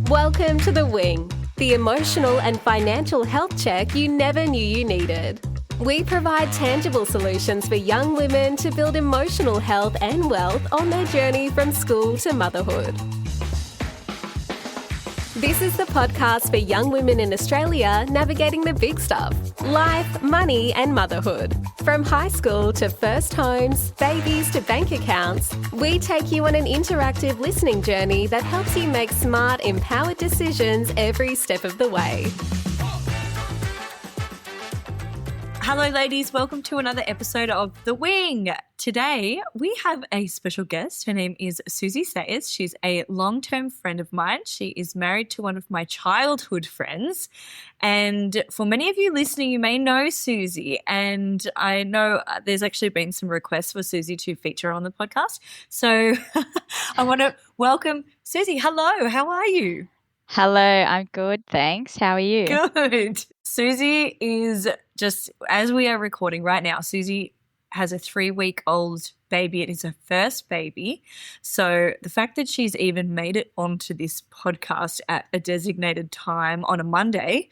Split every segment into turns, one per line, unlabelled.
Welcome to The Wing, the emotional and financial health check you never knew you needed. We provide tangible solutions for young women to build emotional health and wealth on their journey from school to motherhood. This is the podcast for young women in Australia navigating the big stuff: life, money, and motherhood. From high school to first homes, babies to bank accounts, we take you on an interactive listening journey that helps you make smart, empowered decisions every step of the way.
Hello, ladies. Welcome to another episode of The Wing. Today, we have a special guest. Her name is Suzy Sayers. She's a long-term friend of mine. She is married to one of my childhood friends. And for many of you listening, you may know Suzy. And I know there's actually been some requests for Suzy to feature on the podcast. So I want to welcome Suzy. Hello. How are you?
Hello, I'm good, thanks. How are you?
Good. Suzy is just, as we are recording right now, Suzy has a 3-week-old baby. It is her first baby. So the fact that she's even made it onto this podcast at a designated time on a Monday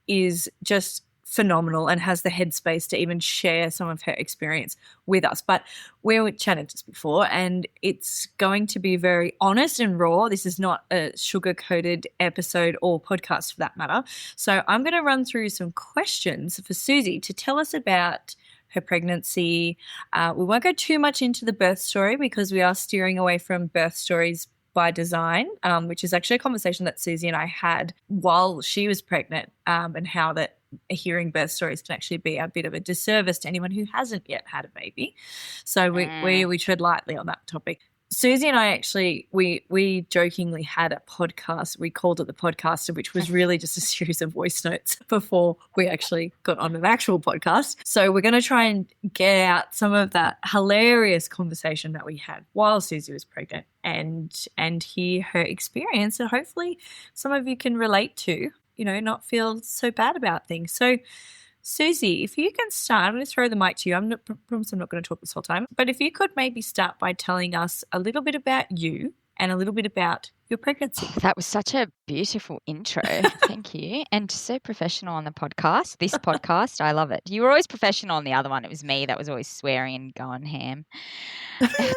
is just phenomenal and has the headspace to even share some of her experience with us. But we chatted just before, and it's going to be very honest and raw. This is not a sugar-coated episode or podcast for that matter. So I'm going to run through some questions for Suzy to tell us about her pregnancy. We won't go too much into the birth story because we are steering away from birth stories by design, which is actually a conversation that Suzy and I had while she was pregnant, and how that hearing birth stories can actually be a bit of a disservice to anyone who hasn't yet had a baby. So we tread lightly on that topic. Suzy and I actually, we jokingly had a podcast. We called it the Podcaster, which was really just a series of voice notes before we actually got on an actual podcast. So we're going to try and get out some of that hilarious conversation that we had while Suzy was pregnant and hear her experience, and hopefully some of you can relate to, not feel so bad about things. So Suzy, if you can start, I'm going to throw the mic to you. I promise I'm not going to talk this whole time, but if you could maybe start by telling us a little bit about you and a little bit about your pregnancy.
That was such a beautiful intro. Thank you. And so professional on the podcast. This podcast, I love it. You were always professional on the other one. It was me that was always swearing and going ham.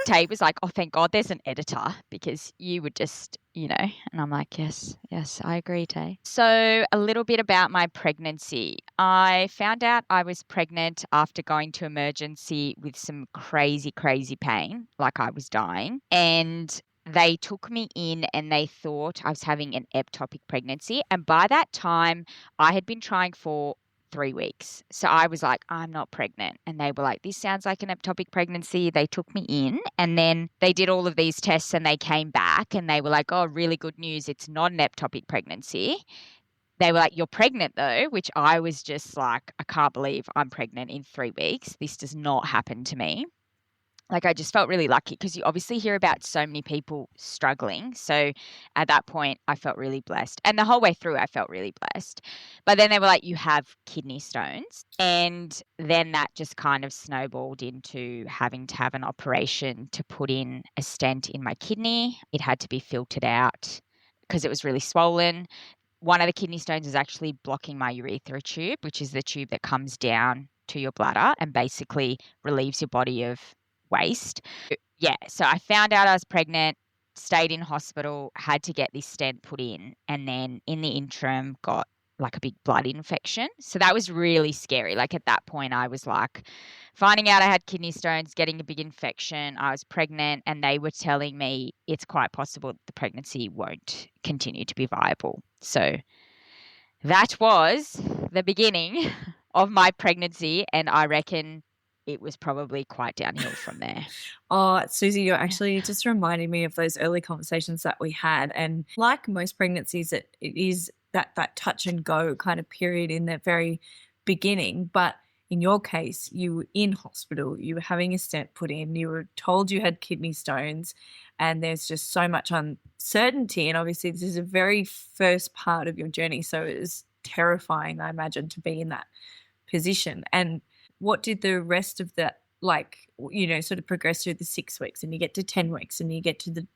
Tate was like, oh, thank God there's an editor, because you would just, and I'm like, yes, I agree, Tay. So a little bit about my pregnancy. I found out I was pregnant after going to emergency with some crazy, crazy pain, like I was dying. And they took me in and they thought I was having an ectopic pregnancy. And by that time, I had been trying for 3 weeks. So I was like, I'm not pregnant. And they were like, this sounds like an ectopic pregnancy. They took me in and then they did all of these tests and they came back and they were like, oh, really good news. It's not an ectopic pregnancy. They were like, you're pregnant though, which I was just like, I can't believe I'm pregnant in 3 weeks. This does not happen to me. Like, I just felt really lucky because you obviously hear about so many people struggling. So at that point, I felt really blessed. And the whole way through, I felt really blessed. But then they were like, you have kidney stones. And then that just kind of snowballed into having to have an operation to put in a stent in my kidney. It had to be filtered out because it was really swollen. One of the kidney stones is actually blocking my urethra tube, which is the tube that comes down to your bladder and basically relieves your body of waste. Yeah, so I found out I was pregnant, stayed in hospital, had to get this stent put in, and then in the interim got like a big blood infection. So that was really scary. Like at that point I was like finding out I had kidney stones, getting a big infection, I was pregnant, and they were telling me it's quite possible the pregnancy won't continue to be viable. So that was the beginning of my pregnancy, and I reckon it was probably quite downhill from there.
Oh, Suzy, you're actually just reminding me of those early conversations that we had. And like most pregnancies, it is that touch and go kind of period in the very beginning. But in your case, you were in hospital, you were having a stent put in, you were told you had kidney stones, and there's just so much uncertainty. And obviously this is a very first part of your journey. So it was terrifying, I imagine, to be in that position. And what did the rest of that, sort of progress through the 6 weeks, and you get to 10 weeks and you get to the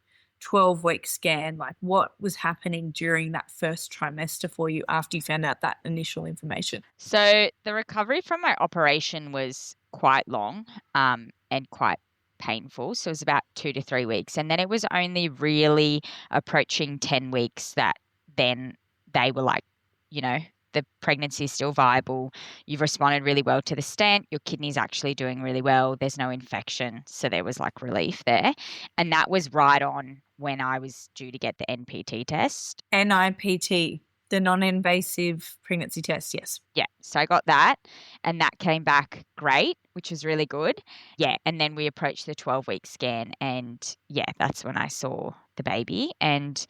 12-week scan, like what was happening during that first trimester for you after you found out that initial information?
So the recovery from my operation was quite long and quite painful. So it was about 2 to 3 weeks. And then it was only really approaching 10 weeks that then they were like, you know, the pregnancy is still viable. You've responded really well to the stent. Your kidney's actually doing really well. There's no infection. So there was like relief there. And that was right on when I was due to get the NPT test.
NIPT, the non-invasive pregnancy test, yes.
Yeah, so I got that and that came back great, which was really good. Yeah, and then we approached the 12-week scan and yeah, that's when I saw the baby and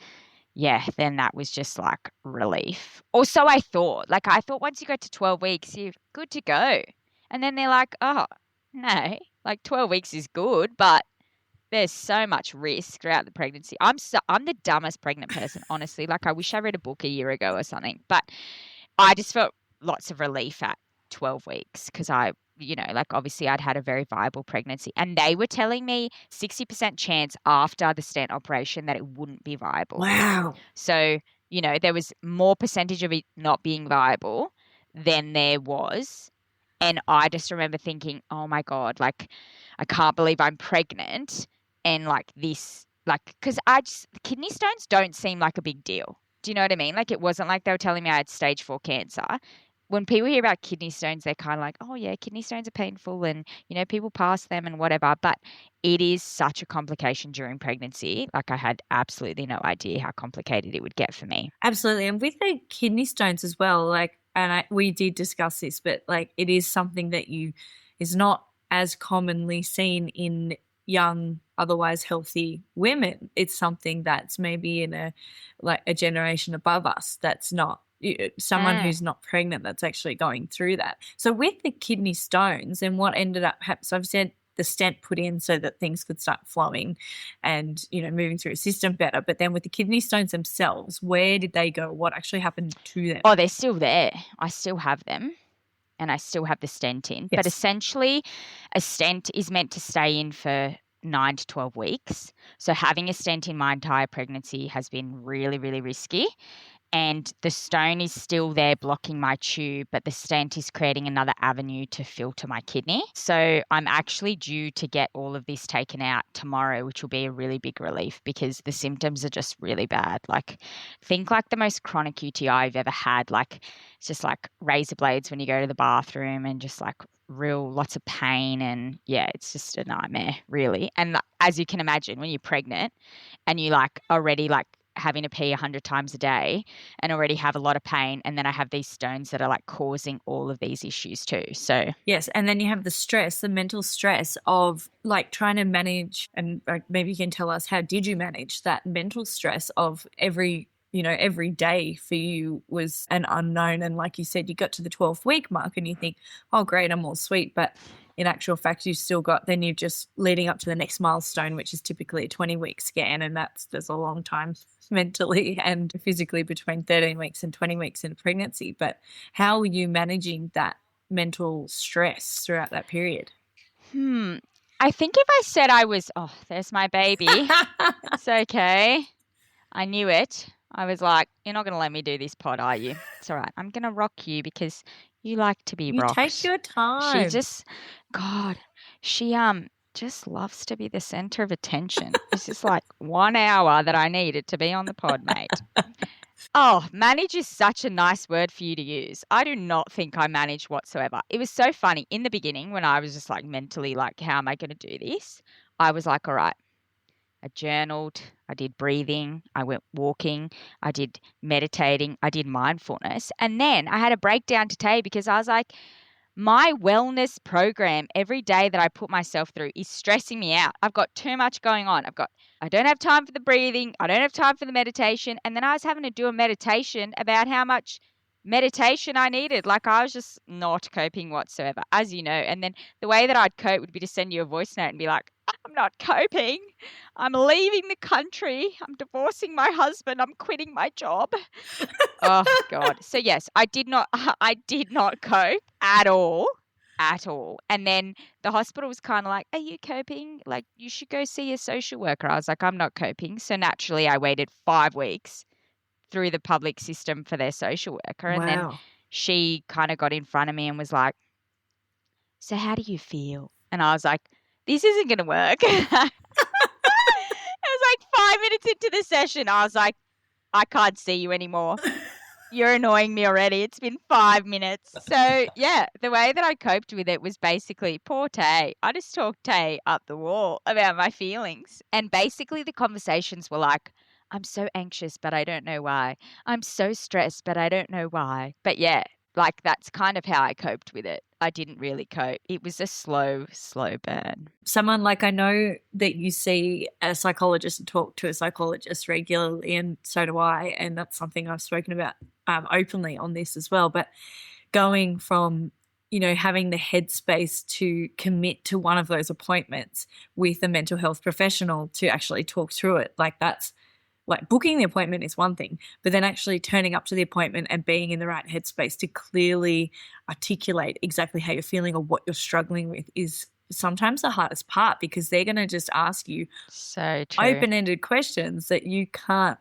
yeah, then that was just like relief. Or so I thought. Like I thought once you go to 12 weeks, you're good to go. And then they're like, oh, no, like 12 weeks is good, but there's so much risk throughout the pregnancy. I'm the dumbest pregnant person, honestly. Like I wish I read a book a year ago or something. But I just felt lots of relief at 12 weeks because like obviously I'd had a very viable pregnancy and they were telling me 60% chance after the stent operation that it wouldn't be viable.
Wow.
So, there was more percentage of it not being viable than there was. And I just remember thinking, oh my God, like I can't believe I'm pregnant and like this, like, because kidney stones don't seem like a big deal. Do you know what I mean? Like it wasn't like they were telling me I had stage 4 cancer. When people hear about kidney stones, they're kind of like, oh yeah, kidney stones are painful and, people pass them and whatever. But it is such a complication during pregnancy. Like I had absolutely no idea how complicated it would get for me.
Absolutely. And with the kidney stones as well, like, we did discuss this, but like it is something that is not as commonly seen in young, otherwise healthy women. It's something that's maybe in a generation above us that's not someone who's not pregnant that's actually going through that. So with the kidney stones and what ended up happening, so I've said the stent put in so that things could start flowing and, moving through a system better. But then with the kidney stones themselves, where did they go? What actually happened to them?
Oh, they're still there. I still have them. And I still have the stent in.
Yes.
But essentially, a stent is meant to stay in for 9 to 12 weeks. So having a stent in my entire pregnancy has been really, really risky. And the stone is still there blocking my tube, but the stent is creating another avenue to filter my kidney. So I'm actually due to get all of this taken out tomorrow, which will be a really big relief because the symptoms are just really bad. Like think like the most chronic UTI I've ever had. Like it's just like razor blades when you go to the bathroom and just like real lots of pain. And yeah, it's just a nightmare really. And as you can imagine, when you're pregnant and you like already like having to pee 100 times a day and already have a lot of pain, and then I have these stones that are like causing all of these issues too. So
yes, and then you have the mental stress of like trying to manage, and maybe you can tell us, how did you manage that mental stress of every day for you was an unknown? And like you said, you got to the 12-week mark and you think, oh great, I'm all sweet, but in actual fact, you've still got, then you're just leading up to the next milestone, which is typically a 20-week scan. And there's a long time mentally and physically between 13 weeks and 20 weeks in pregnancy. But how were you managing that mental stress throughout that period?
I think if I said I was, oh, there's my baby. It's okay. I knew it. I was like, you're not going to let me do this pod, are you? It's all right. I'm going to rock you because you like to be rocked.
Take your time.
She just loves to be the center of attention. It's just like 1 hour that I needed to be on the pod, mate. Oh, manage is such a nice word for you to use. I do not think I manage whatsoever. It was so funny in the beginning when I was just like mentally like, how am I going to do this? I was like, all right. I journaled, I did breathing, I went walking, I did meditating, I did mindfulness. And then I had a breakdown today because I was like, my wellness program every day that I put myself through is stressing me out. I've got too much going on. I don't have time for the breathing. I don't have time for the meditation. And then I was having to do a meditation about how much meditation I needed. Like I was just not coping whatsoever, as you know. And then the way that I'd cope would be to send you a voice note and be like, I'm not coping. I'm leaving the country. I'm divorcing my husband. I'm quitting my job. Oh God. So yes, I did not cope at all. at all. And then the hospital was kind of like, are you coping? Like, you should go see a social worker. I was like, I'm not coping. So naturally, I waited 5 weeks through the public system for their social worker. And then
Wow.
she kind of got in front of me and was like, so how do you feel? And I was like, this isn't going to work. It was like 5 minutes into the session. I was like, I can't see you anymore. You're annoying me already. It's been 5 minutes. So, yeah, the way that I coped with it was basically, poor Tay. I just talked Tay up the wall about my feelings. And basically the conversations were like, I'm so anxious, but I don't know why. I'm so stressed, but I don't know why. But yeah, like that's kind of how I coped with it. I didn't really cope. It was a slow, slow burn.
Someone like, I know that you see a psychologist and talk to a psychologist regularly, and so do I. And that's something I've spoken about openly on this as well. But going from, having the headspace to commit to one of those appointments with a mental health professional to actually talk through it, like that's like booking the appointment is one thing, but then actually turning up to the appointment and being in the right headspace to clearly articulate exactly how you're feeling or what you're struggling with is sometimes the hardest part, because they're going to just ask you
So true.
open-ended questions that you can't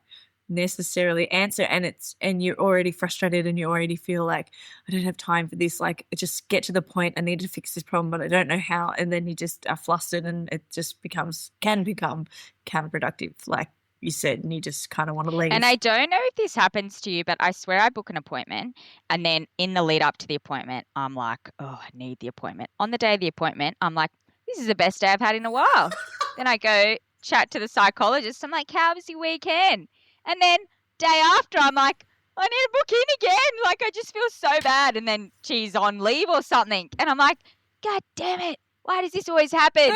necessarily answer, and you're already frustrated and you already feel like, I don't have time for this, like just get to the point, I need to fix this problem but I don't know how, and then you just are flustered and it just can become counterproductive, like you said, and you just kind of want to leave.
And I don't know if this happens to you, but I swear I book an appointment and then in the lead up to the appointment, I'm like, oh, I need the appointment. On the day of the appointment, I'm like, this is the best day I've had in a while. Then I go chat to the psychologist. I'm like, how was your weekend? And then day after, I'm like, I need to book in again. Like, I just feel so bad. And then she's on leave or something. And I'm like, God damn it. Why does this always happen?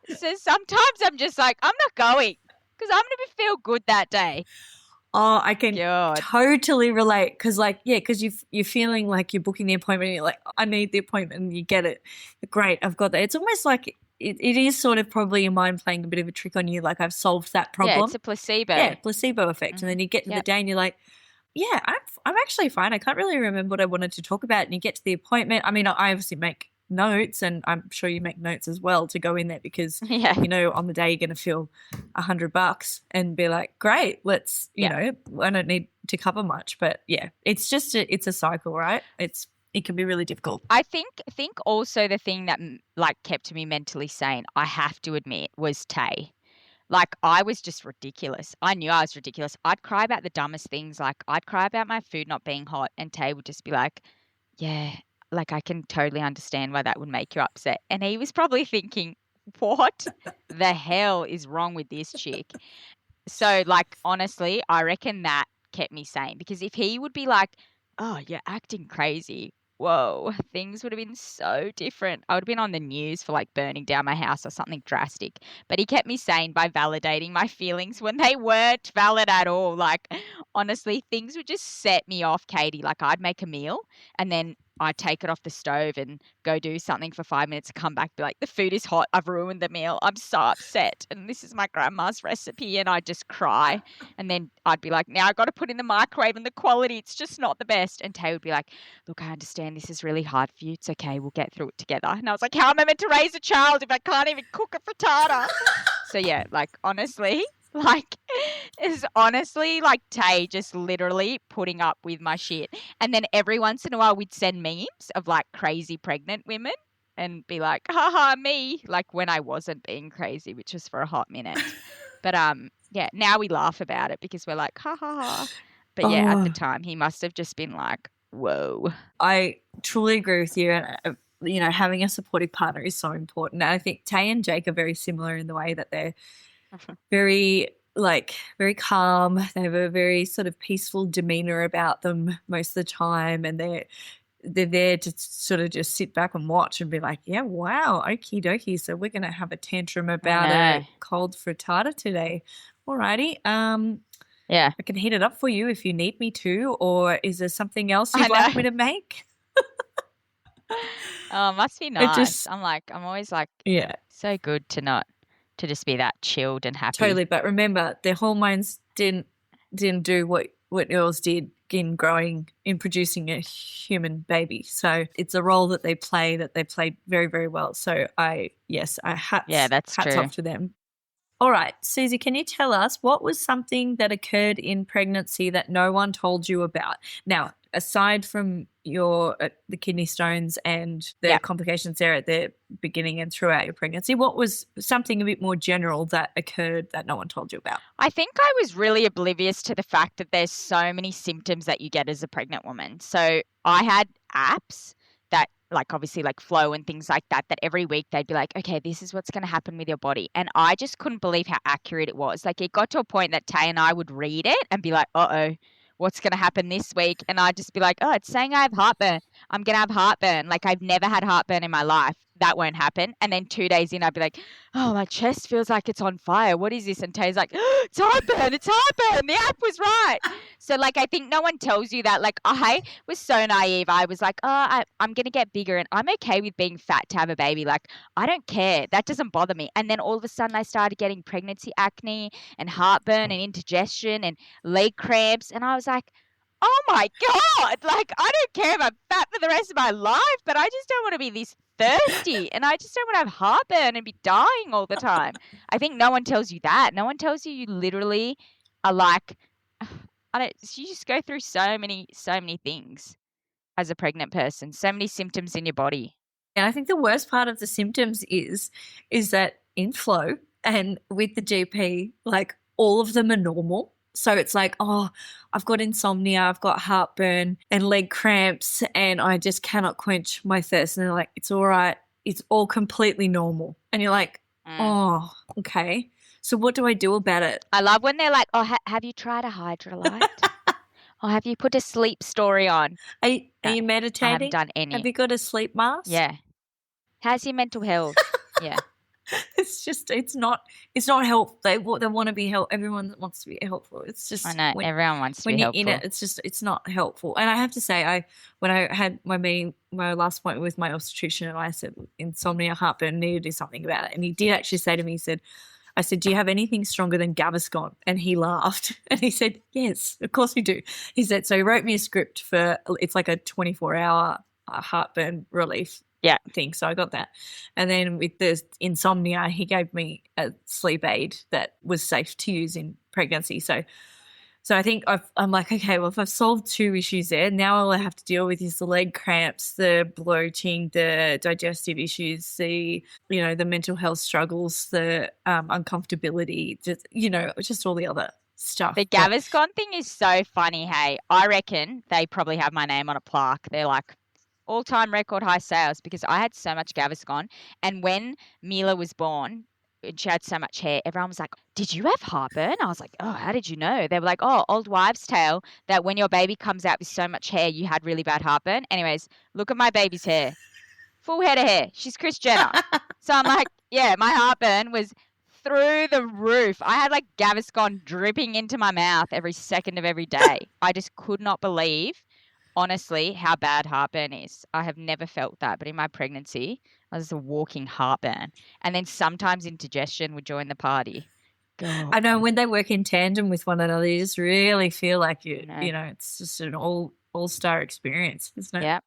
So sometimes I'm just like, I'm not going, because I'm going to feel good that day.
Oh, I can
God.
totally relate, because you're feeling like you're booking the appointment and you're like, I need the appointment, and you get it. Great, I've got that. It's almost like it is sort of probably your mind playing a bit of a trick on you, like I've solved that problem.
Yeah, it's a placebo.
Yeah, placebo effect. And then you get to the day and you're like, yeah, I'm actually fine. I can't really remember what I wanted to talk about. And you get to the appointment. I mean, I obviously make notes, and I'm sure you make notes as well to go in there, because on the day you're going to feel $100 and be like, great, let's I don't need to cover much, but yeah, it's just it's a cycle, right? It can be really difficult.
I think also the thing that like kept me mentally sane, I have to admit, was Tay. Like, I was just ridiculous. I knew I was ridiculous. I'd cry about the dumbest things. Like, I'd cry about my food not being hot, and Tay would just be like, yeah, like, I can totally understand why that would make you upset. And he was probably thinking, what the hell is wrong with this chick? So, like, honestly, I reckon that kept me sane, because if he would be like, oh, you're acting crazy, whoa, things would have been so different. I would have been on the news for like burning down my house or something drastic. But he kept me sane by validating my feelings when they weren't valid at all. Like, honestly, things would just set me off, Katie. Like, I'd make a meal and then I'd take it off the stove and go do something for 5 minutes, come back, be like, the food is hot, I've ruined the meal, I'm so upset, and this is my grandma's recipe, and I'd just cry. And then I'd be like, now I've got to put in the microwave and the quality, it's just not the best. And Tay would be like, look, I understand this is really hard for you, it's okay, we'll get through it together. And I was like, how am I meant to raise a child if I can't even cook a frittata? So yeah, like, honestly, like, it's honestly like Tay just literally putting up with my shit. And then every once in a while we'd send memes of like crazy pregnant women and be like, haha, me, like when I wasn't being crazy, which was for a hot minute. But yeah, now we laugh about it because we're like, ha ha ha. But yeah, at the time he must have just been like, whoa.
I truly agree with you. And having a supportive partner is so important. And I think Tay and Jake are very similar in the way that they're very calm. They have a very sort of peaceful demeanor about them most of the time, and they're there to sort of just sit back and watch and be like, yeah, wow, okie dokie, so we're going to have a tantrum about a cold frittata today. Alrighty.
Yeah,
I can heat it up for you if you need me to, or is there something else you'd like me to make?
Oh, it must be nice. I'm always like, yeah, so good to just be that chilled and happy.
Totally, but remember, their hormones didn't do what what yours did in producing a human baby. So it's a role that they played very, very well. So hats
that's true.
off to them. All right, Suzy, can you tell us what was something that occurred in pregnancy that no one told you about? Now, aside from the kidney stones and the complications there at the beginning and throughout your pregnancy, what was something a bit more general that occurred that no one told you about?
I think I was really oblivious to the fact that there's so many symptoms that you get as a pregnant woman. So I had apps that obviously flow and things like that every week they'd be like, okay, this is what's going to happen with your body. And I just couldn't believe how accurate it was. It got to a point that Tay and I would read it and be like, uh-oh, what's going to happen this week? And I'd just be like, oh, it's saying I have heartburn. I'm going to have heartburn. I've never had heartburn in my life. That won't happen. And then 2 days in, I'd be like, oh, my chest feels like it's on fire. What is this? And Tay's like, oh, it's heartburn. It's heartburn. The app was right. So, I think no one tells you that. I was so naive. I was like, oh, I'm going to get bigger and I'm okay with being fat to have a baby. I don't care. That doesn't bother me. And then all of a sudden I started getting pregnancy acne and heartburn and indigestion and leg cramps. And I was like, oh my God, I don't care if I'm fat for the rest of my life, but I just don't want to be this thirsty and I just don't want to have heartburn and be dying all the time. I think no one tells you that. No one tells you literally are you just go through so many things as a pregnant person, so many symptoms in your body.
And I think the worst part of the symptoms is that in flow and with the GP, all of them are normal. So it's oh, I've got insomnia, I've got heartburn and leg cramps and I just cannot quench my thirst. And they're like, it's all right. It's all completely normal. And you're like, oh, okay. So what do I do about it?
I love when they're like, oh, have you tried a Hydrolite? Or have you put a sleep story on?
Are you meditating?
I haven't done any.
Have you got a sleep mask?
Yeah. How's your mental health? Yeah.
It's not helpful. They want to be helpful. Everyone wants to be helpful. It's just,
I know, everyone wants to be helpful.
When you're in it, it's not helpful. And I have to say, when I had my last appointment with my obstetrician and I said insomnia, heartburn, need to do something about it. And he did actually say to me, I said, do you have anything stronger than Gaviscon? And he laughed and he said, yes, of course we do. He said, so he wrote me a script it's like a 24-hour heartburn relief thing. So I got that. And then with the insomnia, he gave me a sleep aid that was safe to use in pregnancy. So I think I'm like, okay, well, if I've solved 2 issues there, now all I have to deal with is the leg cramps, the bloating, the digestive issues, the mental health struggles, the uncomfortability, just all the other stuff.
The Gaviscon thing is so funny, hey. I reckon they probably have my name on a plaque. They're like, all-time record high sales because I had so much Gaviscon. And when Mila was born, and she had so much hair, everyone was like, did you have heartburn? I was like, oh, how did you know? They were like, oh, old wives' tale that when your baby comes out with so much hair, you had really bad heartburn. Anyways, look at my baby's hair. Full head of hair. She's Kris Jenner. So I'm like, yeah, my heartburn was through the roof. I had Gaviscon dripping into my mouth every second of every day. I just could not believe, honestly, how bad heartburn is. I have never felt that, but in my pregnancy, I was a walking heartburn. And then sometimes indigestion would join the party. God.
I know when they work in tandem with one another, you just really feel like it's just an all-star experience, isn't it?
Yeah.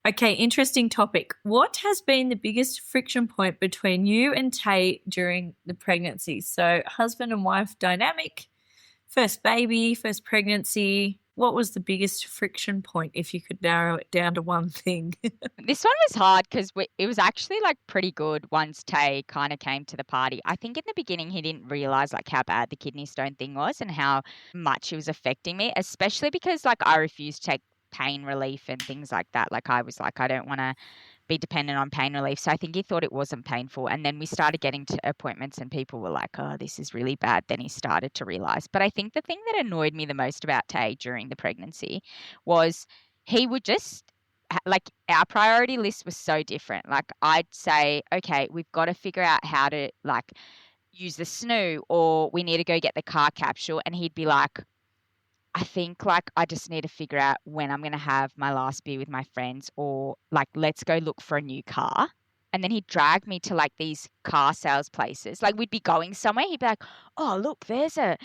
Okay, interesting topic. What has been the biggest friction point between you and Tay during the pregnancy? So husband and wife dynamic, first baby, first pregnancy. What was the biggest friction point if you could narrow it down to one thing?
This one was hard because it was actually pretty good once Tay kind of came to the party. I think in the beginning he didn't realize how bad the kidney stone thing was and how much it was affecting me, especially because I refused to take pain relief and things like that. I was like, I don't want to be dependent on pain relief. So I think he thought it wasn't painful. And then we started getting to appointments and people were like, oh, this is really bad. Then he started to realize. But I think the thing that annoyed me the most about Tay during the pregnancy was he would just our priority list was so different. I'd say, okay, we've got to figure out how to use the snoo or we need to go get the car capsule. And he'd be like, I think I just need to figure out when I'm going to have my last beer with my friends or let's go look for a new car. And then he'd drag me to these car sales places. We'd be going somewhere. He'd be like, oh, look, there's a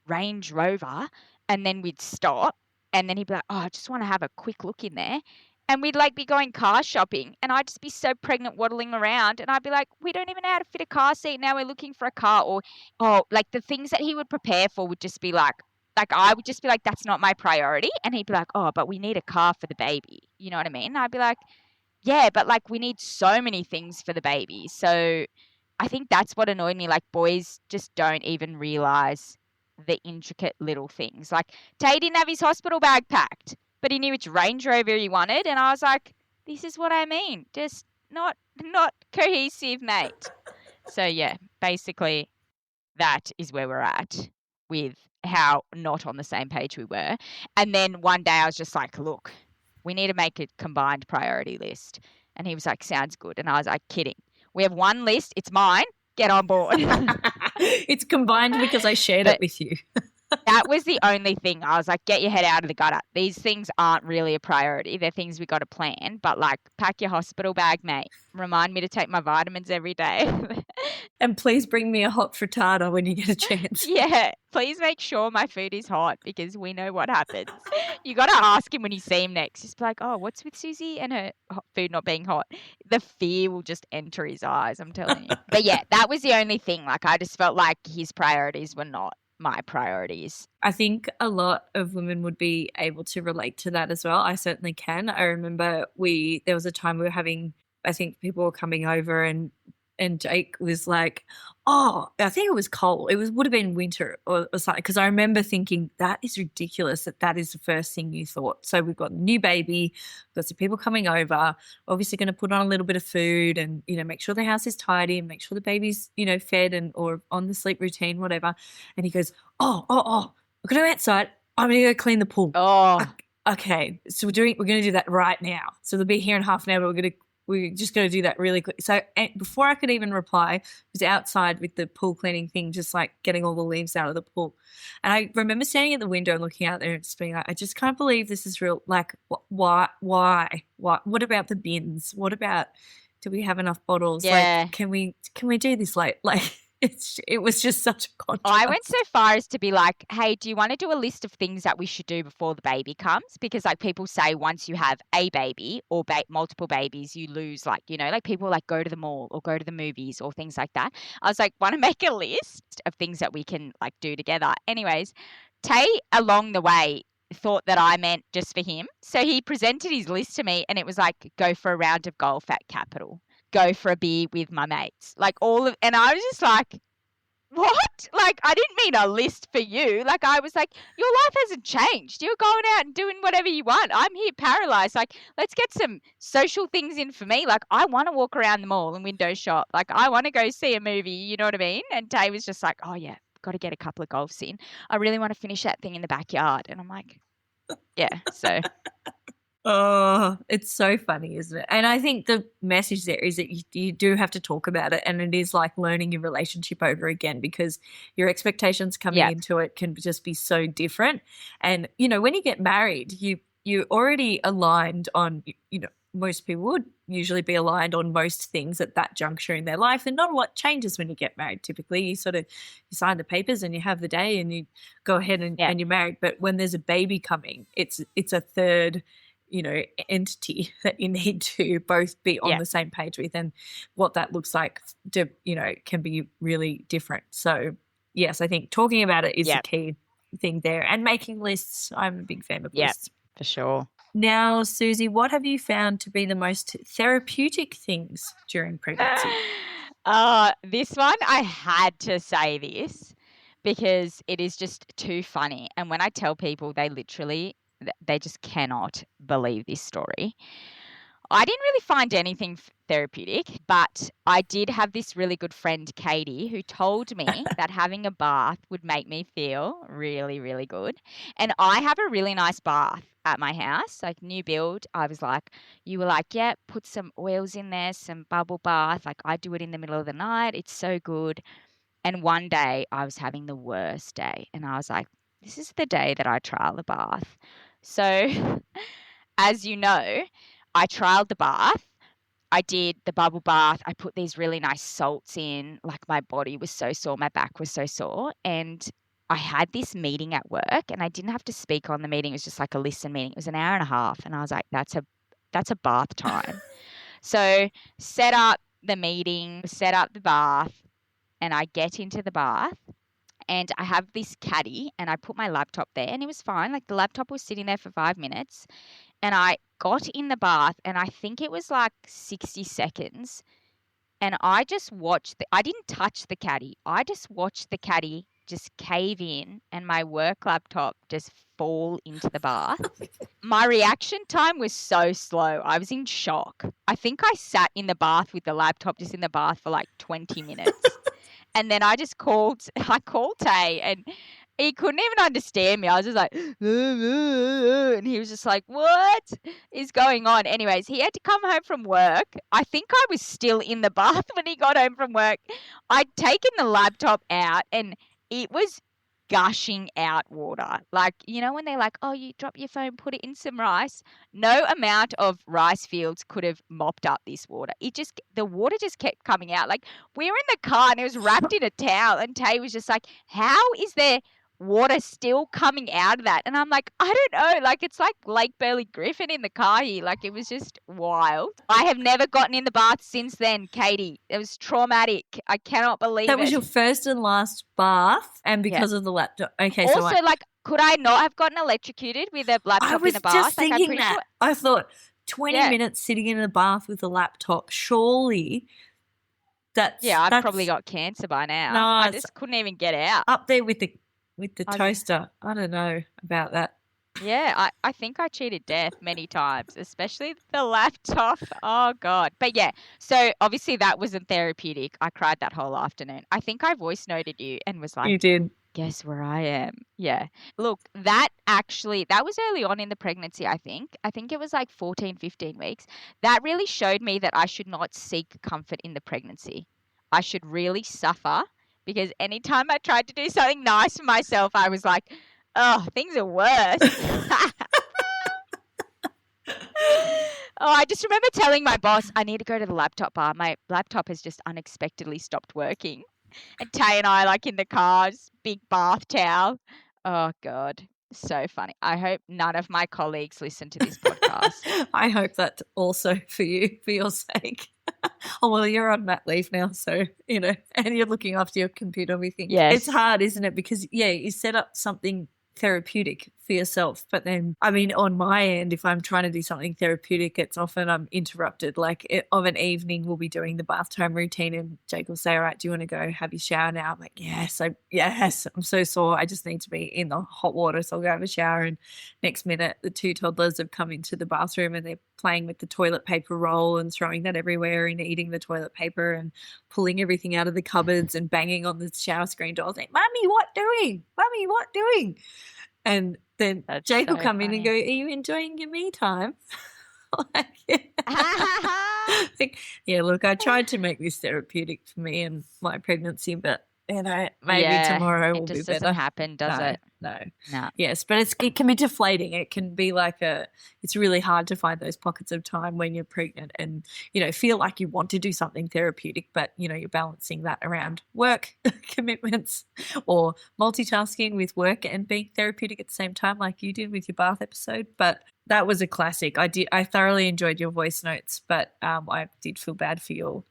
Range Rover and then we'd stop, and then he'd be like, oh, I just want to have a quick look in there. And we'd like be going car shopping, and I'd just be so pregnant waddling around, and I'd be like, we don't even know how to fit a car seat. Now we're looking for a car. Or, oh, like the things that he would prepare for would just be like I would just be like, that's not my priority. And he'd be like, oh, but we need a car for the baby. You know what I mean? And I'd be like, yeah, but like we need so many things for the baby. So I think that's what annoyed me. Like boys just don't even realize the intricate little things. Like Tay didn't have his hospital bag packed, but he knew which Range Rover he wanted. And I was like, this is what I mean. Just not cohesive, mate. So yeah, basically that is where we're at with how not on the same page we were. And then one day I was just like, look, we need to make a combined priority list. And he was like, sounds good. And I was like, kidding. We have one list. It's mine. Get on board.
It's combined because I shared it with you.
That was the only thing. I was like, get your head out of the gutter. These things aren't really a priority. They're things we got to plan. But like, pack your hospital bag, mate. Remind me to take my vitamins every day.
And please bring me a hot frittata when you get a chance.
Yeah, please make sure my food is hot because we know what happens. You got to ask him when you see him next. Just be like, oh, what's with Suzy and her food not being hot? The fear will just enter his eyes, I'm telling you. But yeah, that was the only thing. Like, I just felt like his priorities were not my priorities.
I think a lot of women would be able to relate to that as well. I certainly can. I remember there was a time we were having, I think people were coming over and Jake was like, oh, I think it was cold. Would have been winter or something. Because I remember thinking that is ridiculous that is the first thing you thought. So we've got a new baby, we've got some people coming over, obviously going to put on a little bit of food and, make sure the house is tidy and make sure the baby's, fed and or on the sleep routine, whatever. And he goes, oh, we're going to go outside. I'm going to go clean the pool.
Oh.
Okay. So we're going to do that right now. So they'll be here in half an hour. We're just going to do that really quick. So before I could even reply, I was outside with the pool cleaning thing, just like getting all the leaves out of the pool. And I remember standing at the window and looking out there and just being like, I just can't believe this is real. Like, why? What about the bins? What about, do we have enough bottles?
Yeah.
Like, can we do this late? Like, it was just such a contrast.
I went so far as to be like, hey, do you want to do a list of things that we should do before the baby comes? Because like people say once you have a baby or multiple babies, you lose like people like go to the mall or go to the movies or things like that. I was like, want to make a list of things that we can like do together. Anyways, Tay along the way thought that I meant just for him. So he presented his list to me and it was like, go for a round of golf at Capital. Go for a beer with my mates. Like and I was just like, what? Like, I didn't mean a list for you. Like, I was like, your life hasn't changed. You're going out and doing whatever you want. I'm here paralyzed. Like, let's get some social things in for me. Like, I want to walk around the mall and window shop. Like, I want to go see a movie. You know what I mean? And Tay was just like, oh, yeah, got to get a couple of golfs in. I really want to finish that thing in the backyard. And I'm like, yeah, so...
Oh, it's so funny, isn't it? And I think the message there is that you do have to talk about it, and it is like learning your relationship over again because your expectations coming into it can just be so different. And, when you get married, you're already aligned on, most people would usually be aligned on most things at that juncture in their life, and not a lot changes when you get married. Typically, you sign the papers and you have the day and you go ahead and you're married. But when there's a baby coming, it's a third entity that you need to both be on the same page with, and what that looks like can be really different. So yes, I think talking about it is the key thing there, and making lists. I'm a big fan of lists.
For sure.
Now, Suzy, what have you found to be the most therapeutic things during pregnancy?
This one, I had to say this because it is just too funny. And when I tell people, they just cannot believe this story. I didn't really find anything therapeutic, but I did have this really good friend, Katey, who told me that having a bath would make me feel really, really good. And I have a really nice bath at my house, like new build. I was like, you were like, yeah, put some oils in there, some bubble bath. Like I do it in the middle of the night. It's so good. And one day I was having the worst day and I was like, this is the day that I trial the bath. So, as you know, I trialed the bath. I did the bubble bath. I put these really nice salts in. Like my body was so sore. My back was so sore. And I had this meeting at work and I didn't have to speak on the meeting. It was just like a listen meeting. It was an hour and a half. And I was like, that's a bath time. So set up the meeting, set up the bath, and I get into the bath and I have this caddy and I put my laptop there and it was fine. Like the laptop was sitting there for 5 minutes and I got in the bath and I think it was like 60 seconds and I just watched, I didn't touch the caddy. I just watched the caddy just cave in and my work laptop just fall into the bath. My reaction time was so slow. I was in shock. I think I sat in the bath with the laptop just in the bath for like 20 minutes. And then I called Tay and he couldn't even understand me. I was just like, and he was just like, what is going on? Anyways, he had to come home from work. I think I was still in the bath when he got home from work. I'd taken the laptop out and it was gushing out water. Like, you know, when they're like, oh, you drop your phone, put it in some rice. No amount of rice fields could have mopped up this water. The water just kept coming out. Like, we were in the car and it was wrapped in a towel and Tay was just like, how is there water still coming out of that? And I'm like, I don't know. Like, it's like Lake Burley Griffin in the car here. Like, it was just wild. I have never gotten in the bath since then, Katey. It was traumatic. I cannot believe
That
it.
was your first and last bath, and because of the laptop. Okay, so
also, like, could I not have gotten electrocuted with a laptop in the bath?
I was just
like,
thinking that. Sure. I thought 20 minutes sitting in a bath with a laptop, surely that's...
Yeah, I've probably got cancer by now.
No,
I just couldn't even get out.
Up there with the toaster. I don't know about that.
Yeah, I think I cheated death many times, especially the laptop. Oh, God. But yeah, so obviously that wasn't therapeutic. I cried that whole afternoon. I think I voice noted you and was like,
you did.
Guess where I am. Yeah. Look, that was early on in the pregnancy, I think. I think it was like 14, 15 weeks. That really showed me that I should not seek comfort in the pregnancy. I should really suffer because anytime I tried to do something nice for myself, I was like, oh, things are worse. Oh, I just remember telling my boss, I need to go to the laptop bar. My laptop has just unexpectedly stopped working. And Tay and I, like in the cars, big bath towel. Oh, God. So funny. I hope none of my colleagues listen to this podcast.
I hope that also for you, for your sake. Oh, well, you're on mat leave now, so, you know, and you're looking after your computer and everything.
Yes.
It's hard, isn't it? Because, yeah, you set up something therapeutic for yourself, but then, I mean, on my end, if I'm trying to do something therapeutic, it's often I'm interrupted. Like of an evening, we'll be doing the bath time routine and Jake will say, all right, do you want to go have your shower now? I'm like, yes, I'm so sore. I just need to be in the hot water. So I'll go have a shower. And next minute, the two toddlers have come into the bathroom and they're playing with the toilet paper roll and throwing that everywhere and eating the toilet paper and pulling everything out of the cupboards and banging on the shower screen door saying, Mummy, what doing? Mummy, what doing? And then Jake will come in and go, are you enjoying your me time? Like, yeah, look, I tried to make this therapeutic for me and my pregnancy, but, you know, maybe tomorrow will be better.
It just doesn't happen, does it?
No.
No.
Yes, but it can be deflating. It can be like it's really hard to find those pockets of time when you're pregnant and, you know, feel like you want to do something therapeutic, but, you know, you're balancing that around work commitments or multitasking with work and being therapeutic at the same time like you did with your bath episode. But that was a classic. I thoroughly enjoyed your voice notes, but I did feel bad for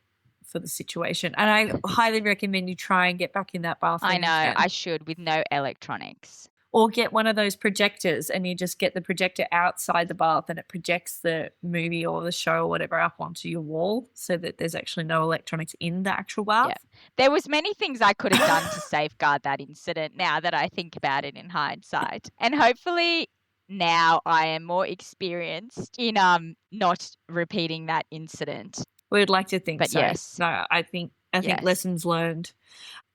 the situation. And I highly recommend you try and get back in that bathroom.
I know, I should, with no electronics.
Or get one of those projectors and you just get the projector outside the bath and it projects the movie or the show or whatever up onto your wall so that there's actually no electronics in the actual bath.
Yeah. There was many things I could have done to safeguard that incident now that I think about it in hindsight. And hopefully now I am more experienced in not repeating that incident.
We'd like to think
but
so.
Yes.
No, I think
yes.
Lessons learned.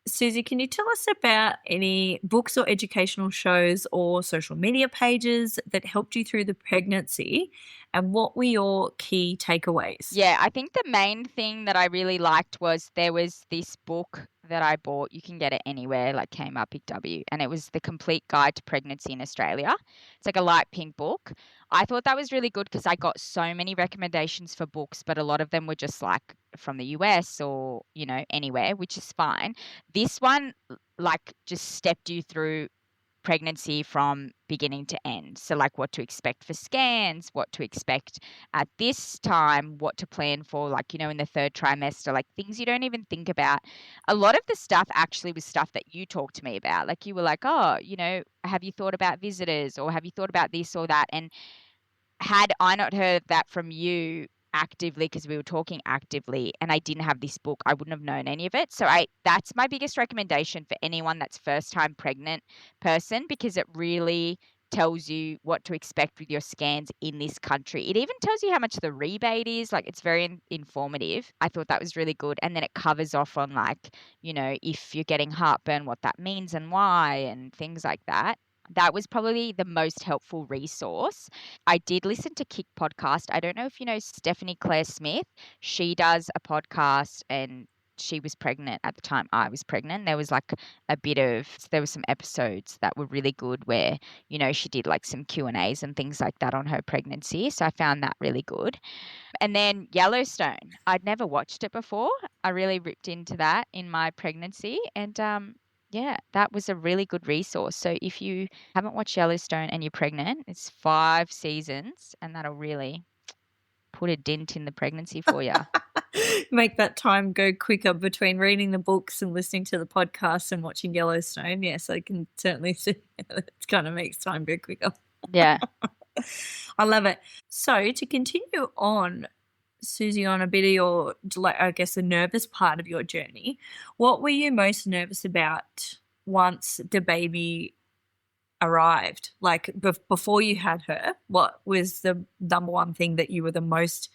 Suzy, can you tell us about any books or educational shows or social media pages that helped you through the pregnancy and what were your key takeaways?
Yeah, I think the main thing that I really liked was there was this book that I bought. You can get it anywhere, like Kmart, Big W, and it was The Complete Guide to Pregnancy in Australia. It's like a light pink book. I thought that was really good because I got so many recommendations for books, but a lot of them were just like from the US or, anywhere, which is fine. This one, like, just stepped you through pregnancy from beginning to end. So, like, what to expect for scans, what to expect at this time, what to plan for, like, in the third trimester, like things you don't even think about. A lot of the stuff actually was stuff that you talked to me about. Like, you were like, oh, have you thought about visitors, or have you thought about this or that? And had I not heard that from you actively, because we were talking actively, and I didn't have this book, I wouldn't have known any of it. So that's my biggest recommendation for anyone that's first time pregnant person, because it really tells you what to expect with your scans in this country. It even tells you how much the rebate is. Like, it's very informative. I thought that was really good. And then it covers off on, like, if you're getting heartburn, what that means and why, and things like that. That was probably the most helpful resource. I did listen to Kick Podcast. I don't know if you know Stephanie Claire Smith. She does a podcast, and she was pregnant at the time I was pregnant. There was there were some episodes that were really good where, she did like some Q&As and things like that on her pregnancy. So I found that really good. And then Yellowstone. I'd never watched it before. I really ripped into that in my pregnancy, and yeah, that was a really good resource. So if you haven't watched Yellowstone and you're pregnant, it's 5 seasons, and that'll really put a dent in the pregnancy for you.
Make that time go quicker between reading the books and listening to the podcast and watching Yellowstone. Yes, I can certainly see it kind of makes time go quicker.
Yeah.
I love it. So to continue on, Suzy, on a bit of your, like, I guess, the nervous part of your journey, what were you most nervous about once the baby arrived? Like, before you had her, what was the number one thing that you were the most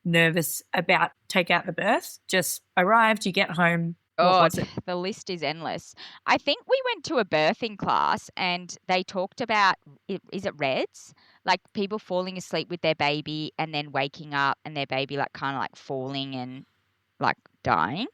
nervous about? Take out the birth, just arrived, you get home. What was it?
The list is endless. I think we went to a birthing class and they talked about, is it REDS? Like people falling asleep with their baby and then waking up and their baby like kind of like falling and like dying.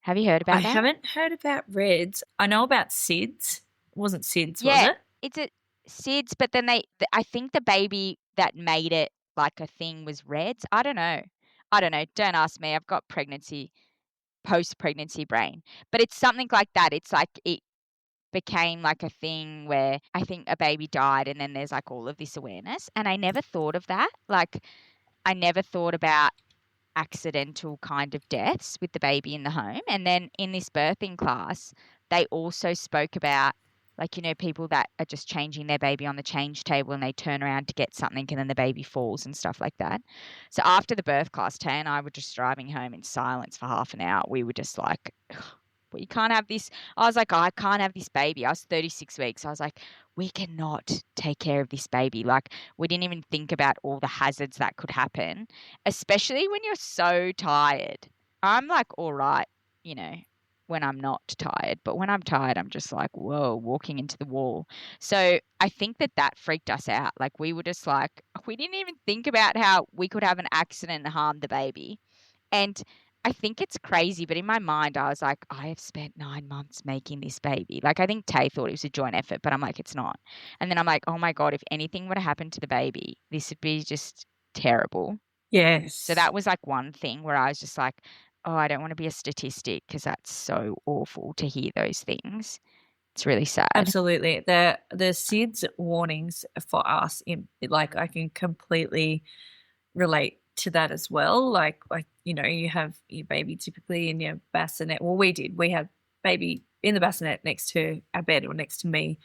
Have you heard about that?
I haven't heard about REDS. I know about SIDS. It wasn't SIDS,
Yeah,
was it?
it's a SIDS, but then I think the baby that made it like a thing was REDS. I don't know. Don't ask me. I've got post-pregnancy brain. But it's something like that. It's like it became like a thing where I think a baby died and then there's like all of this awareness. And I never thought of that. Like, I never thought about accidental kind of deaths with the baby in the home. And then in this birthing class, they also spoke about, like, people that are just changing their baby on the change table and they turn around to get something and then the baby falls and stuff like that. So after the birth class, Tay and I were just driving home in silence for half an hour. We were just like, we can't have this. I was like, I can't have this baby. I was 36 weeks. I was like, we cannot take care of this baby. Like, we didn't even think about all the hazards that could happen, especially when you're so tired. I'm like, all right, when I'm not tired. But when I'm tired, I'm just like, whoa, walking into the wall. So I think that freaked us out. Like, we were just like, we didn't even think about how we could have an accident and harm the baby. And I think it's crazy, but in my mind, I was like, I have spent 9 months making this baby. Like, I think Tay thought it was a joint effort, but I'm like, it's not. And then I'm like, oh my God, if anything were to happen to the baby, this would be just terrible.
Yes.
So that was like one thing where I was just like, oh, I don't want to be a statistic, because that's so awful to hear those things. It's really sad.
Absolutely. The SIDS warnings for us, like, I can completely relate to that as well. Like, you have your baby typically in your bassinet. Well, we had baby in the bassinet next to our bed or next to me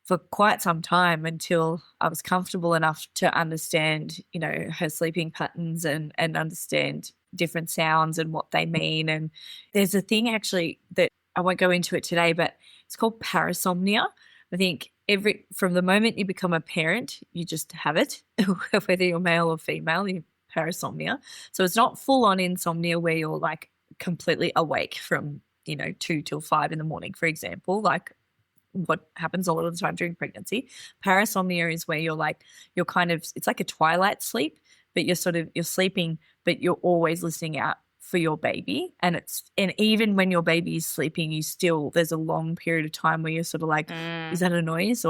for quite some time, until I was comfortable enough to understand, her sleeping patterns and understand different sounds and what they mean. And there's a thing actually that I won't go into it today, but it's called parasomnia. I think from the moment you become a parent, you just have it, whether you're male or female, you have parasomnia. So it's not full on insomnia where you're like completely awake from, 2 till 5 in the morning, for example, like what happens a lot of the time during pregnancy. Parasomnia is where you're kind of, it's like a twilight sleep, but you're sleeping, but you're always listening out for your baby, and even when your baby is sleeping, there's a long period of time where you're sort of like, is that a noise?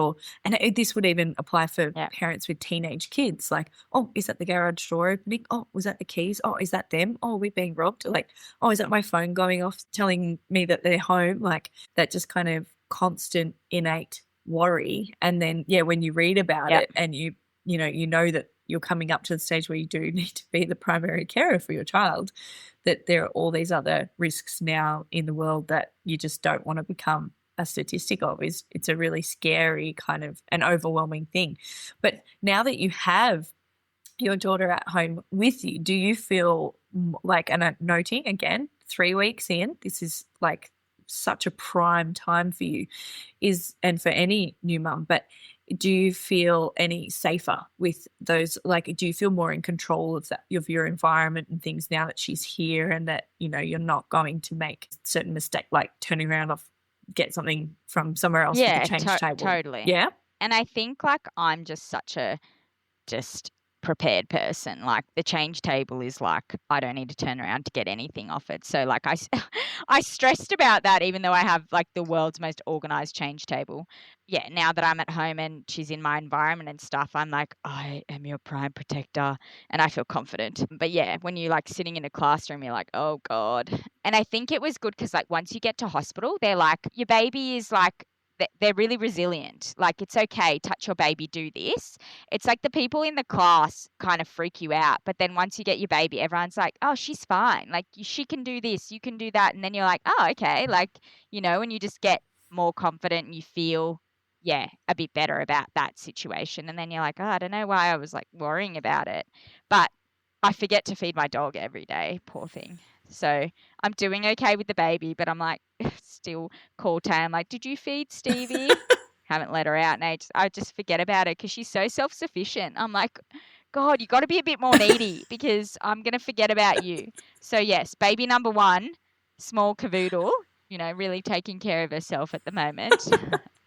This would even apply for parents with teenage kids, like, oh, is that the garage door opening? Oh, was that the keys? Oh, is that them? Oh, we're being robbed. Like, oh, is that my phone going off telling me that they're home? Like, that just kind of constant innate worry. And then when you read about it, and you know that you're coming up to the stage where you do need to be the primary carer for your child, that there are all these other risks now in the world that you just don't want to become a statistic of. It's a really scary kind of an overwhelming thing. But now that you have your daughter at home with you, do you feel like, and I'm noting again, 3 weeks in, this is like such a prime time for you, and for any new mum, but do you feel any safer with those? Like, do you feel more in control of your environment and things now that she's here, and that, you're not going to make certain mistake, like turning around off, get something from somewhere else with the change table?
Totally.
Yeah.
And I think like I'm just such a prepared person. Like the change table is like, I don't need to turn around to get anything off it. So like I stressed about that, even though I have like the world's most organized change table. Yeah, now that I'm at home and she's in my environment and stuff, I'm like, I am your prime protector, and I feel confident. But yeah, when you're like sitting in a classroom, you're like, oh God. And I think it was good because like once you get to hospital, they're like, your baby is like, they're really resilient. Like, it's okay, touch your baby, do this. It's like the people in the class kind of freak you out. But then once you get your baby, everyone's like, oh, she's fine. Like, she can do this, you can do that. And then you're like, oh, okay. Like, and you just get more confident and you feel, a bit better about that situation. And then you're like, oh, I don't know why I was like worrying about it. But I forget to feed my dog every day, poor thing. So I'm doing okay with the baby, but I'm like, still call Tay. I'm like, did you feed Stevie? Haven't let her out in ages. I just forget about it because she's so self-sufficient. I'm like, God, you got to be a bit more needy because I'm going to forget about you. So yes, baby number 1, small cavoodle, really taking care of herself at the moment.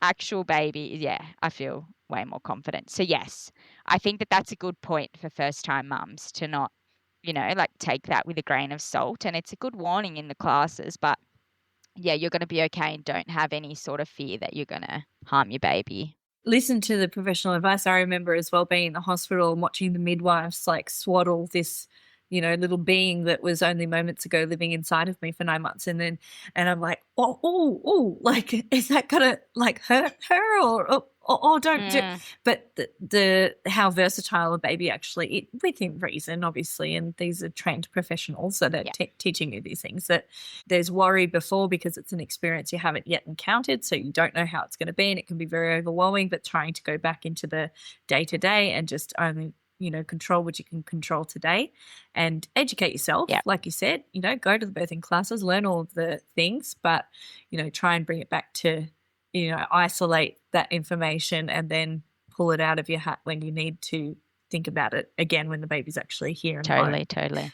Actual baby, I feel way more confident. So yes, I think that's a good point for first-time mums to not, like take that with a grain of salt. And it's a good warning in the classes, but you're going to be okay and don't have any sort of fear that you're going to harm your baby.
Listen to the professional advice. I remember as well being in the hospital and watching the midwives like swaddle this, little being that was only moments ago living inside of me for 9 months. And I'm like, oh, like, is that going to like hurt her or don't do? But the how versatile a baby actually, within reason, obviously, and these are trained professionals that are teaching you these things, that there's worry before because it's an experience you haven't yet encountered, so you don't know how it's going to be, and it can be very overwhelming. But trying to go back into the day-to-day and just only control what you can control today and educate yourself. Like you said, go to the birthing classes, learn all of the things, but, try and bring it back to, isolate that information and then pull it out of your hat when you need to think about it again when the baby's actually here. And
Totally.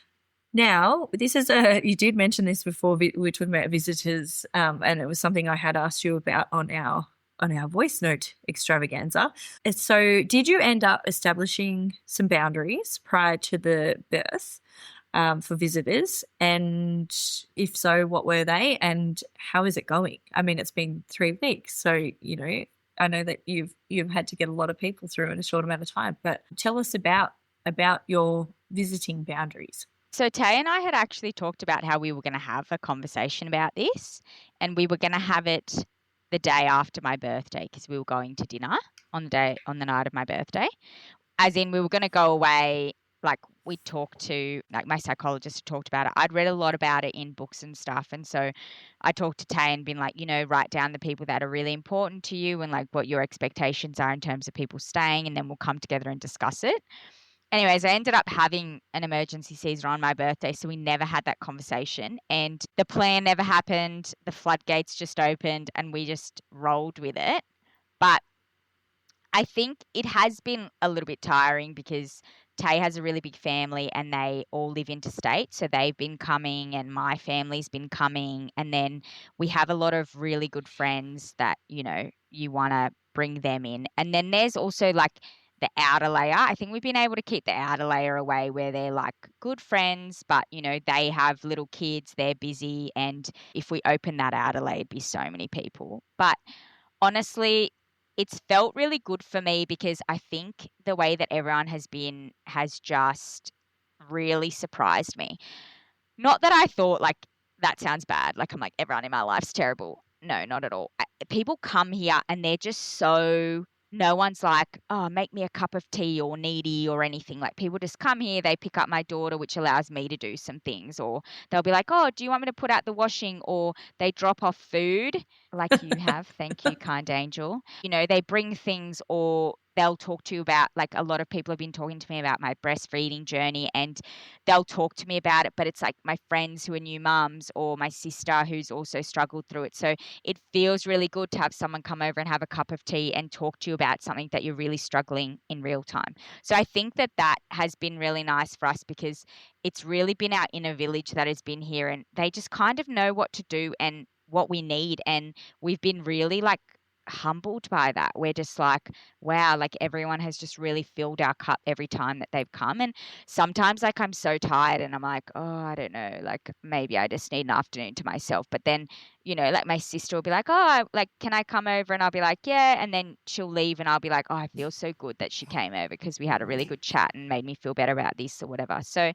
Now, this is you did mention this before, we were talking about visitors, and it was something I had asked you about on our voice note extravaganza. So did you end up establishing some boundaries prior to the birth for visitors? And if so, what were they and how is it going? I mean, it's been 3 weeks, so, I know that you've had to get a lot of people through in a short amount of time, but tell us about your visiting boundaries.
So Tay and I had actually talked about how we were going to have a conversation about this, and we were going to have it the day after my birthday because we were going to dinner on the night of my birthday. As in, we were going to go away. Like, we talked to, like, my psychologist talked about it. I'd read a lot about it in books and stuff. And so I talked to Tay and been like, write down the people that are really important to you and like what your expectations are in terms of people staying, and then we'll come together and discuss it. Anyways, I ended up having an emergency Caesar on my birthday, so we never had that conversation. And the plan never happened. The floodgates just opened and we just rolled with it. But I think it has been a little bit tiring because Tay has a really big family and they all live interstate. So they've been coming and my family's been coming. And then we have a lot of really good friends that, you want to bring them in. And then there's also like the outer layer. I think we've been able to keep the outer layer away where they're like good friends, but, you know, they have little kids, they're busy. And if we open that outer layer, it'd be so many people. But honestly, it's felt really good for me because I think the way that everyone has been has just really surprised me. Not that I thought like that sounds bad. Like I'm like, everyone in my life's terrible. No, not at all. People come here and they're just so, no one's like, oh, make me a cup of tea or needy or anything. Like people just come here, they pick up my daughter, which allows me to do some things. Or they'll be like, oh, do you want me to put out the washing? Or they drop off food like you have. Thank you, kind angel. You know, they bring things or they'll talk to you about, like a lot of people have been talking to me about my breastfeeding journey and they'll talk to me about it, but it's like my friends who are new mums or my sister who's also struggled through it. So it feels really good to have someone come over and have a cup of tea and talk to you about something that you're really struggling in real time. So I think that that has been really nice for us because it's really been our inner village that has been here and they just kind of know what to do and what we need. And we've been really like humbled by that. We're just like, wow, like everyone has just really filled our cup every time that they've come. And sometimes like I'm so tired and I'm like, oh, I don't know, like maybe I just need an afternoon to myself. But then, you know, like my sister will be like, oh, like, can I come over? And I'll be like, yeah. And then she'll leave and I'll be like, oh, I feel so good that she came over because we had a really good chat and made me feel better about this or whatever. So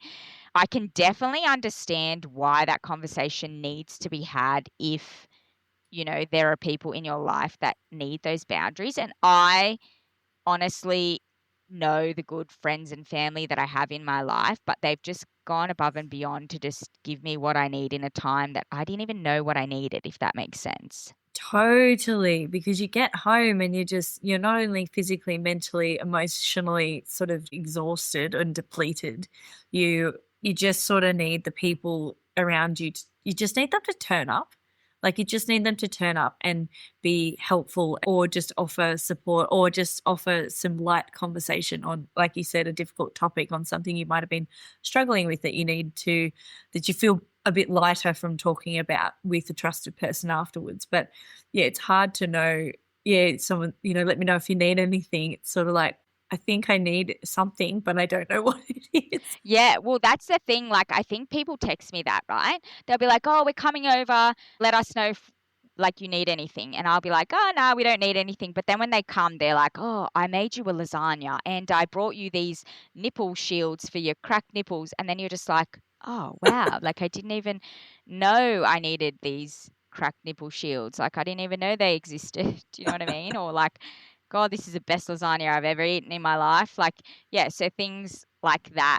I can definitely understand why that conversation needs to be had if, you know, there are people in your life that need those boundaries. And I honestly know the good friends and family that I have in my life, but they've just gone above and beyond to just give me what I need in a time that I didn't even know what I needed, if that makes sense.
Totally, because you get home and you're not only physically, mentally, emotionally sort of exhausted and depleted, you just sort of need the people around you. You just need them to turn up. Like you just need them to turn up and be helpful or just offer support or just offer some light conversation on, like you said, a difficult topic on something you might have been struggling with that you feel a bit lighter from talking about with a trusted person afterwards. But yeah, it's hard to know. Yeah, someone, you know, let me know if you need anything. It's sort of like, I think I need something, but I don't know what it is.
Yeah, well, that's the thing. Like, I think people text me that, right? They'll be like, oh, we're coming over. Let us know if, like, you need anything. And I'll be like, oh, no, we don't need anything. But then when they come, they're like, oh, I made you a lasagna and I brought you these nipple shields for your cracked nipples. And then you're just like, oh, wow. Like, I didn't even know I needed these cracked nipple shields. Like, I didn't even know they existed. Do you know what I mean? Or like, God, this is the best lasagna I've ever eaten in my life. Like, yeah, so things like that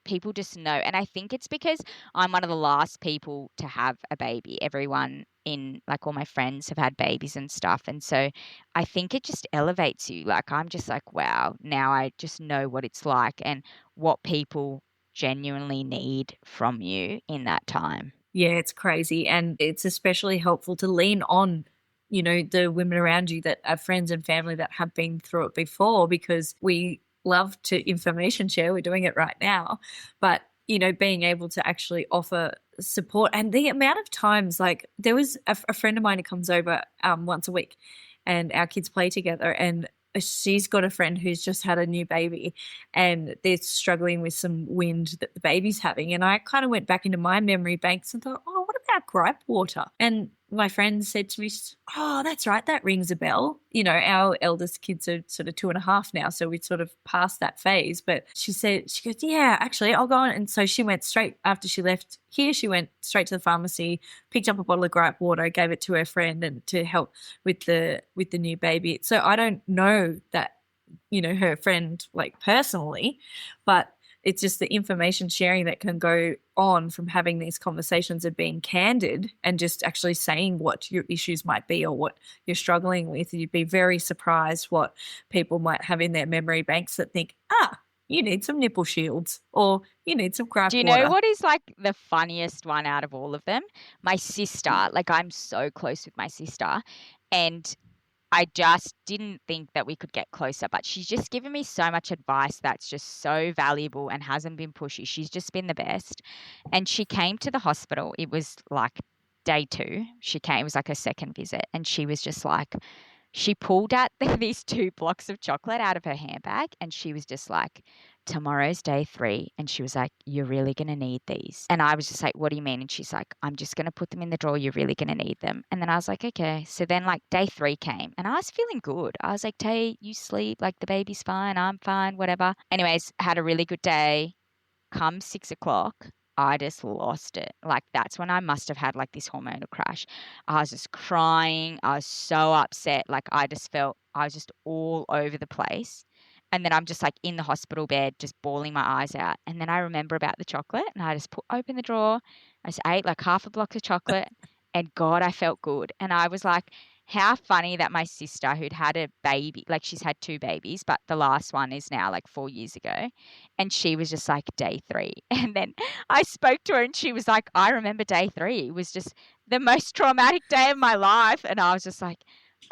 people just know. And I think it's because I'm one of the last people to have a baby. Everyone in, like, all my friends have had babies and stuff. And so I think it just elevates you. Like, I'm just like, wow, now I just know what it's like and what people genuinely need from you in that time.
Yeah, it's crazy. And it's especially helpful to lean on, you know, the women around you that are friends and family that have been through it before, because we love to information share. We're doing it right now. But, you know, being able to actually offer support and the amount of times, like there was a friend of mine who comes over once a week and our kids play together, and she's got a friend who's just had a new baby and they're struggling with some wind that the baby's having. And I kind of went back into my memory banks and thought, oh, what about gripe water? And my friend said to me, oh, that's right, that rings a bell. You know, our eldest kids are sort of 2.5 now, so we sort of passed that phase. But she goes, yeah, actually, I'll go on. And so she went straight after she left here, she went straight to the pharmacy, picked up a bottle of gripe water, gave it to her friend and to help with the new baby. So I don't know that, you know, her friend like personally, but it's just the information sharing that can go on from having these conversations of being candid and just actually saying what your issues might be or what you're struggling with. You'd be very surprised what people might have in their memory banks that think, you need some nipple shields or you need some gripe
water. Do you know what is like the funniest one out of all of them? My sister, like I'm so close with my sister, and I just didn't think that we could get closer, but she's just given me so much advice that's just so valuable and hasn't been pushy. She's just been the best. And she came to the hospital. It was like day 2. She came, it was like her second visit. And she was just like, she pulled out these 2 blocks of chocolate out of her handbag, and she was just like, tomorrow's day 3. And she was like, you're really going to need these. And I was just like, what do you mean? And she's like, I'm just going to put them in the drawer. You're really going to need them. And then I was like, okay. So then like day 3 came and I was feeling good. I was like, Tay, you sleep, like the baby's fine. I'm fine, whatever. Anyways, had a really good day. Come 6 o'clock, I just lost it. Like that's when I must have had like this hormonal crash. I was just crying. I was so upset. Like I just felt I was just all over the place. And then I'm just like in the hospital bed, just bawling my eyes out. And then I remember about the chocolate and I just open the drawer. I just ate like half a block of chocolate and God, I felt good. And I was like, how funny that my sister who'd had a baby, like she's had 2 babies, but the last one is now like 4 years ago. And she was just like day 3. And then I spoke to her and she was like, I remember day 3. It was just the most traumatic day of my life. And I was just like,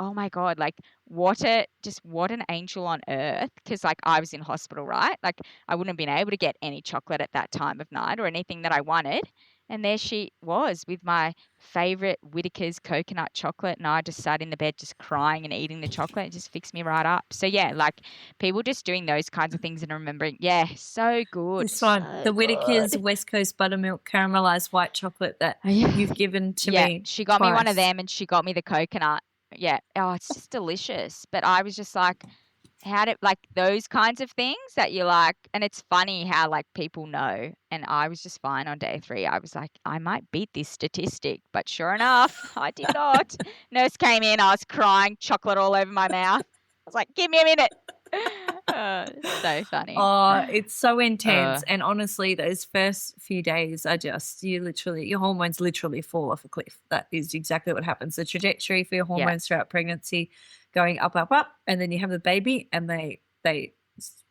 oh my God, like what an angel on earth. Cause like I was in hospital, right? Like I wouldn't have been able to get any chocolate at that time of night or anything that I wanted. And there she was with my favorite Whittaker's coconut chocolate. And I just sat in the bed just crying and eating the chocolate. It just fixed me right up. So yeah, like people just doing those kinds of things and remembering, yeah, so good.
This one,
so
the Whittaker's
good.
West Coast buttermilk caramelized white chocolate that you've given to
Yeah,
me.
she got me one of
twice.
them and she got me the coconut. Yeah. Oh, it's just delicious. But I was just like, how did like those kinds of things that you like, and it's funny how like people know. And I was just fine on day 3. I was like, I might beat this statistic, but sure enough, I did not. Nurse came in, I was crying, chocolate all over my mouth. I was like, give me a minute. So funny.
Oh, it's so intense. And honestly, those first few days are just, your hormones literally fall off a cliff. That is exactly what happens. The trajectory for your hormones throughout pregnancy going up, up, up, and then you have the baby and they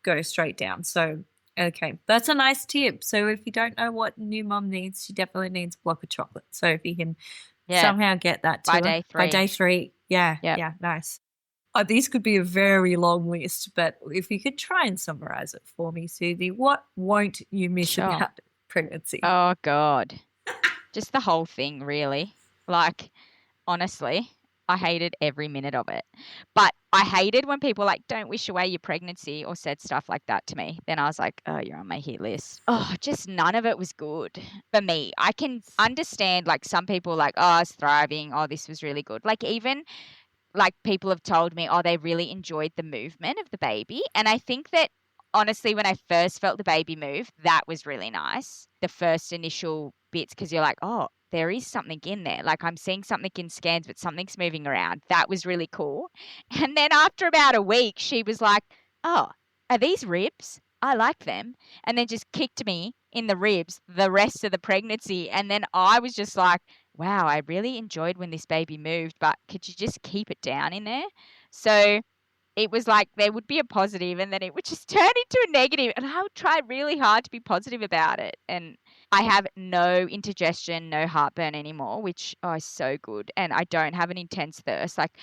go straight down. So, okay, that's a nice tip. So if you don't know what new mom needs, she definitely needs a block of chocolate. So if you can somehow get that to
by
her
day 3.
by day 3, yeah, nice. These could be a very long list, but if you could try and summarize it for me, Suzy, what won't you miss about pregnancy?
Oh, God. Just the whole thing, really. Like, honestly, I hated every minute of it. But I hated when people like, don't wish away your pregnancy or said stuff like that to me. Then I was like, oh, you're on my hit list. Oh, just none of it was good for me. I can understand like some people like, oh, I was thriving. Oh, this was really good. Like even like people have told me, oh, they really enjoyed the movement of the baby. And I think that honestly, when I first felt the baby move, that was really nice. The first initial bits, because you're like, oh, there is something in there. Like I'm seeing something in scans, but something's moving around. That was really cool. And then after about a week, she was like, oh, are these ribs? I like them. And then just kicked me in the ribs the rest of the pregnancy. And then I was just like, wow, I really enjoyed when this baby moved, but could you just keep it down in there? So it was like there would be a positive and then it would just turn into a negative, and I would try really hard to be positive about it. And I have no indigestion, no heartburn anymore, which is so good. And I don't have an intense thirst. Like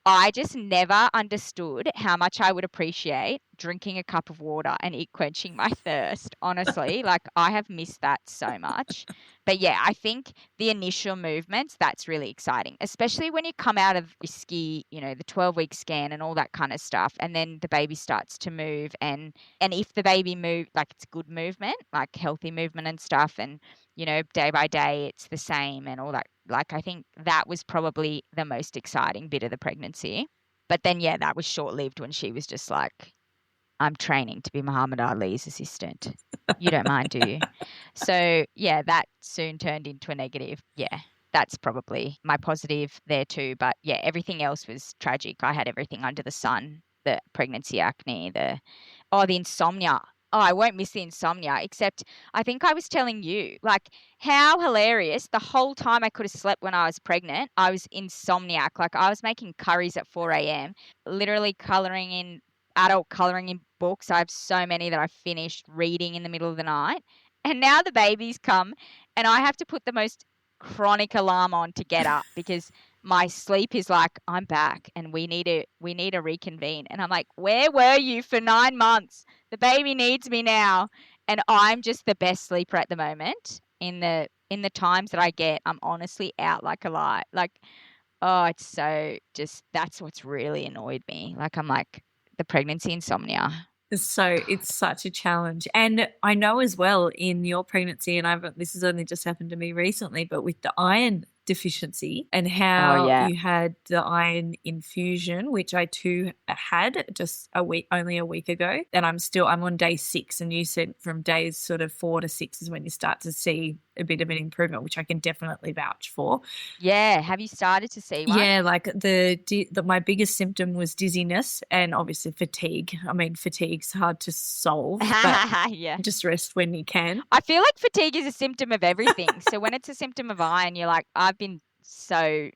I just never understood how much I would appreciate drinking a cup of water and it quenching my thirst. Honestly, like I have missed that so much. But yeah, I think the initial movements, that's really exciting, especially when you come out of risky, the 12-week scan and all that kind of stuff. And then the baby starts to move and if the baby move, like it's good movement, like healthy movement and stuff. And, day by day, it's the same and all that. Like, I think that was probably the most exciting bit of the pregnancy. But then, yeah, that was short-lived when she was just like, I'm training to be Muhammad Ali's assistant. You don't mind, do you? So, yeah, that soon turned into a negative. Yeah, that's probably my positive there too. But, yeah, everything else was tragic. I had everything under the sun, the pregnancy acne, the insomnia. Oh, I won't miss the insomnia, except I think I was telling you, like, how hilarious. The whole time I could have slept when I was pregnant, I was insomniac. Like, I was making curries at 4 a.m., literally adult colouring in books. I have so many that I finished reading in the middle of the night. And now the babies come and I have to put the most chronic alarm on to get up because my sleep is like, I'm back and we need to reconvene. And I'm like, where were you for 9 months? The baby needs me now. And I'm just the best sleeper at the moment. In the times that I get, I'm honestly out like a light. Like Oh, it's so just that's what's really annoyed me. Like I'm like the pregnancy insomnia.
So it's such a challenge. And I know as well in your pregnancy, and this has only just happened to me recently, but with the iron deficiency and
Oh
how
yeah.
you had the iron infusion, which I too had just only a week ago. And I'm on day 6. And you said from days sort of 4 to 6 is when you start to see a bit of an improvement, which I can definitely vouch for.
Yeah. Have you started to see one?
Yeah, like my biggest symptom was dizziness and obviously fatigue. I mean, fatigue's hard to solve, but
Yeah.
just rest when you can.
I feel like fatigue is a symptom of everything. So when it's a symptom of iron, you're like, I've been so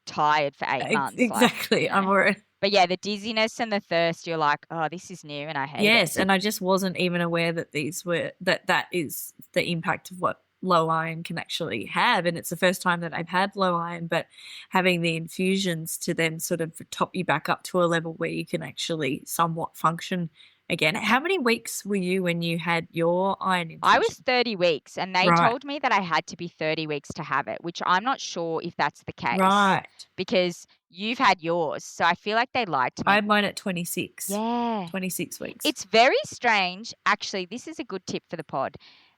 tired for 8 months.
Exactly.
Like, you know.
I'm already.
But yeah, the dizziness and the thirst, you're like, oh, this is new and I hate it.
Yes, and I just wasn't even aware that that is the impact of what low iron can actually have. And it's the first time that I've had low iron, but having the infusions to then sort of top you back up to a level where you can actually somewhat function again. How many weeks were you when you had your iron infusion?
I was 30 weeks and they
Right.
told me that I had to be 30 weeks to have it, which I'm not sure if that's the case.
Right.
Because you've had yours. So I feel like they lied to me.
I had mine at 26.
Yeah.
26 weeks.
It's very strange. Actually, this is a good tip for the pod.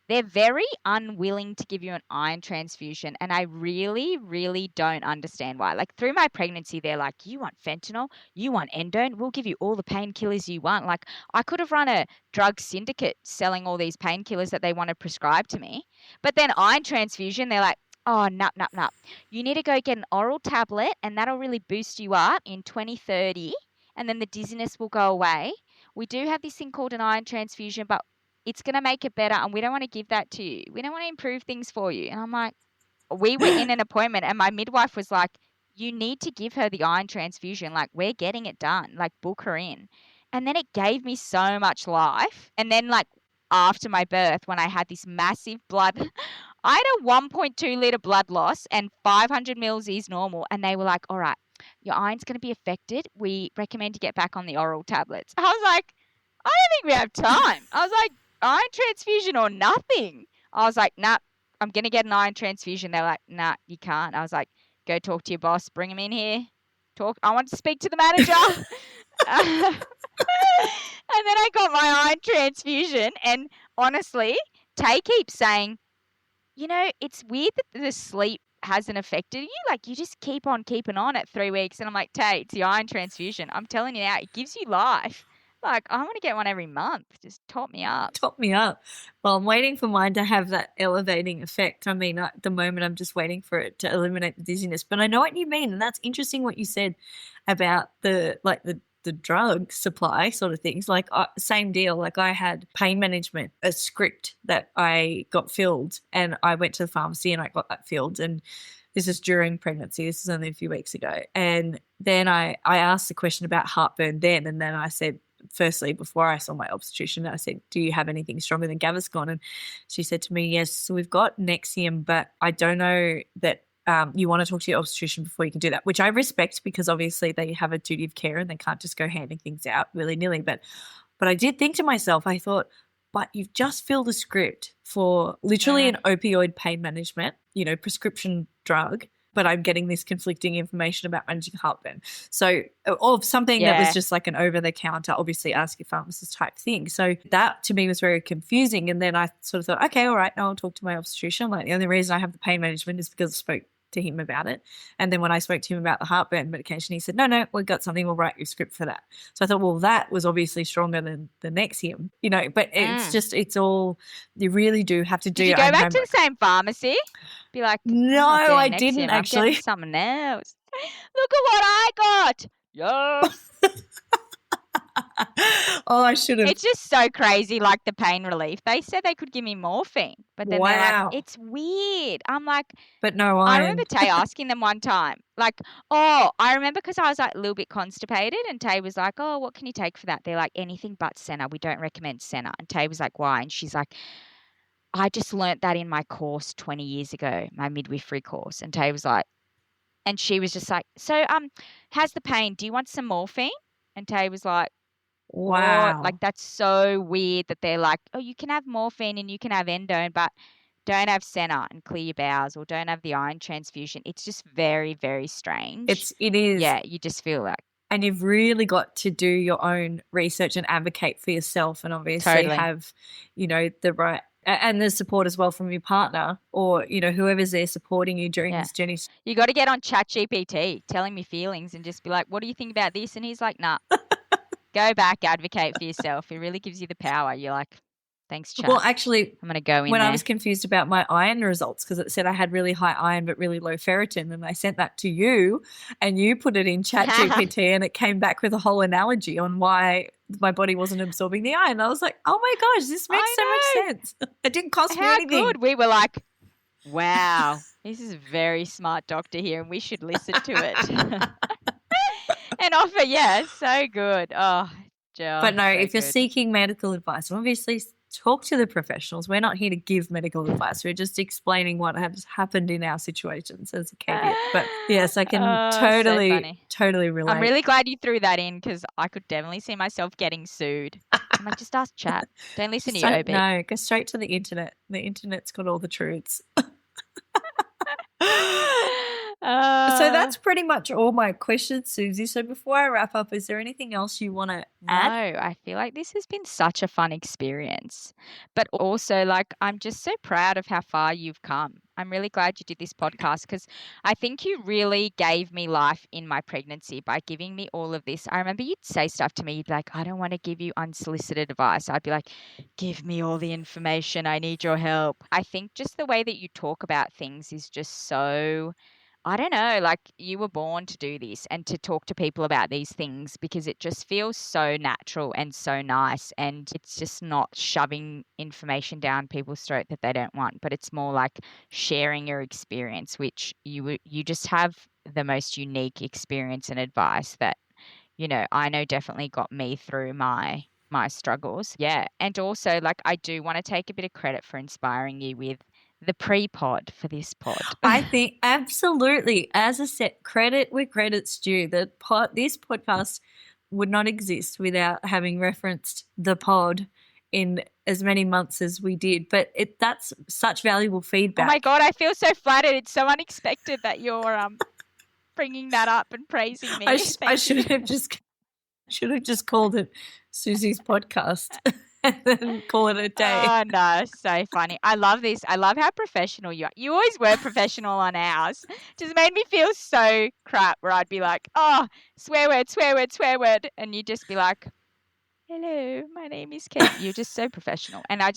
They're very unwilling to give you an iron transfusion, and I really, really don't understand why. Like through my pregnancy, they're like, you want fentanyl, you want endone, we'll give you all the painkillers you want. Like I could have run a drug syndicate selling all these painkillers that they want to prescribe to me. But then iron transfusion, they're like, oh, nup, nup, nup. You need to go get an oral tablet, and that'll really boost you up in 2030, and then the dizziness will go away. We do have this thing called an iron transfusion, but it's going to make it better and we don't want to give that to you. We don't want to improve things for you. And I'm like, we were in an appointment and my midwife was like, you need to give her the iron transfusion. Like, we're getting it done. Like, book her in. And then it gave me so much life. And then, like, after my birth, when I had this massive blood, I had a 1.2 litre blood loss and 500 mils is normal. And they were like, all right, your iron's going to be affected. We recommend you get back on the oral tablets. I was like, I don't think we have time. I was like, iron transfusion or nothing. I was like, nah, I'm going to get an iron transfusion. They're like, nah, you can't. I was like, go talk to your boss. Bring him in here. Talk. I want to speak to the manager. And then I got my iron transfusion. And honestly, Tay keeps saying, you know, it's weird that the sleep hasn't affected you. Like, you just keep on keeping on at 3 weeks. And I'm like, Tay, it's the iron transfusion. I'm telling you now, it gives you life. Like, I want to get one every month. Just top me up.
Top me up. Well, I'm waiting for mine to have that elevating effect. I mean, at the moment, I'm just waiting for it to eliminate the dizziness. But I know what you mean. And that's interesting what you said about the drug supply sort of things. Like, same deal. Like, I had pain management, a script that I got filled. And I went to the pharmacy and I got that filled. And this is during pregnancy. This is only a few weeks ago. And then I asked the question about heartburn then. And then I said, firstly, before I saw my obstetrician, I said, do you have anything stronger than Gaviscon? And she said to me, yes, so we've got Nexium, but I don't know that you want to talk to your obstetrician before you can do that, which I respect because obviously they have a duty of care and they can't just go handing things out willy-nilly. But I did think to myself, I thought, but you've just filled a script for literally an opioid pain management, prescription drug, but I'm getting this conflicting information about managing heartburn. So, of something that was just like an over-the-counter, obviously ask your pharmacist type thing. So that to me was very confusing. And then I sort of thought, okay, all right, now I'll talk to my obstetrician. Like, the only reason I have the pain management is because I spoke to him about it. And then when I spoke to him about the heartburn medication, he said, no, we've got something, we'll write you a script for that. So I thought, well, that was obviously stronger than the Nexium, but it's just, it's all, you really do have to do
Did you go back to the same pharmacy? Be like,
no, I
Nexium,
didn't
I'm
actually.
getting something else. Look at what I got. Yeah.
Oh, I should have.
It's just so crazy, like the pain relief. They said they could give me morphine, but then they're like, it's weird. I'm like,
but no,
I remember Tay asking them one time, like, I remember because I was like a little bit constipated and Tay was like, oh, what can you take for that? They're like, anything but Senna. We don't recommend Senna. And Tay was like, why? And she's like, I just learnt that in my course 20 years ago, my midwifery course. And Tay was like, and she was just like, so, how's the pain? Do you want some morphine? And Tay was like,
wow.
What? Like, that's so weird that they're like, oh, you can have morphine and you can have endone, but don't have senna and clear your bowels, or don't have the iron transfusion. It's just very, very strange.
It is.
Yeah, you just feel like.
And you've really got to do your own research and advocate for yourself, and obviously have, the right and the support as well from your partner, or, whoever's there supporting you during this journey.
You got to get on ChatGPT, tell him your feelings and just be like, what do you think about this? And he's like, nah, go back, advocate for yourself. It really gives you the power. You're like, thanks, Chat.
Well, actually,
I'm going to go in
when
there.
I was confused about my iron results, because it said I had really high iron but really low ferritin, and I sent that to you and you put it in ChatGPT and it came back with a whole analogy on why my body wasn't absorbing the iron. I was like, oh my gosh, this makes so much sense. It didn't cost me anything.
How good. We were like, wow, this is a very smart doctor here and we should listen to it. And offer, so good. Oh, Jill.
But no,
so
if you're
good.
seeking medical advice, obviously talk to the professionals. We're not here to give medical advice. We're just explaining what has happened in our situations as a caveat. But yes, I can totally relate.
I'm really glad you threw that in because I could definitely see myself getting sued. I'm like, just ask Chat. Don't listen to your OB.
No, go straight to the internet. The internet's got all the truths. So that's pretty much all my questions, Suzy. So before I wrap up, is there anything else you want to add?
No, I feel like this has been such a fun experience. But also, I'm just so proud of how far you've come. I'm really glad you did this podcast because I think you really gave me life in my pregnancy by giving me all of this. I remember you'd say stuff to me. You'd be like, I don't want to give you unsolicited advice. I'd be like, give me all the information. I need your help. I think just the way that you talk about things is just so... I don't know, you were born to do this and to talk to people about these things because it just feels so natural and so nice, and it's just not shoving information down people's throat that they don't want, but it's more like sharing your experience, which you just have the most unique experience and advice that, I know definitely got me through my struggles. Yeah. And also, I do want to take a bit of credit for inspiring you with the pre-pod for this pod.
I think absolutely. As I said, credit where credit's due. This podcast would not exist without having referenced the pod in as many months as we did. But that's such valuable feedback.
Oh my God, I feel so flattered. It's so unexpected that you're bringing that up and praising me.
I should have just called it Suzy's podcast. And then call it a day.
Oh, no, so funny. I love this. I love how professional you are. You always were professional on ours. Just made me feel so crap where I'd be like, oh, swear word, swear word, swear word. And you'd just be like, hello, my name is Kate. You're just so professional. And I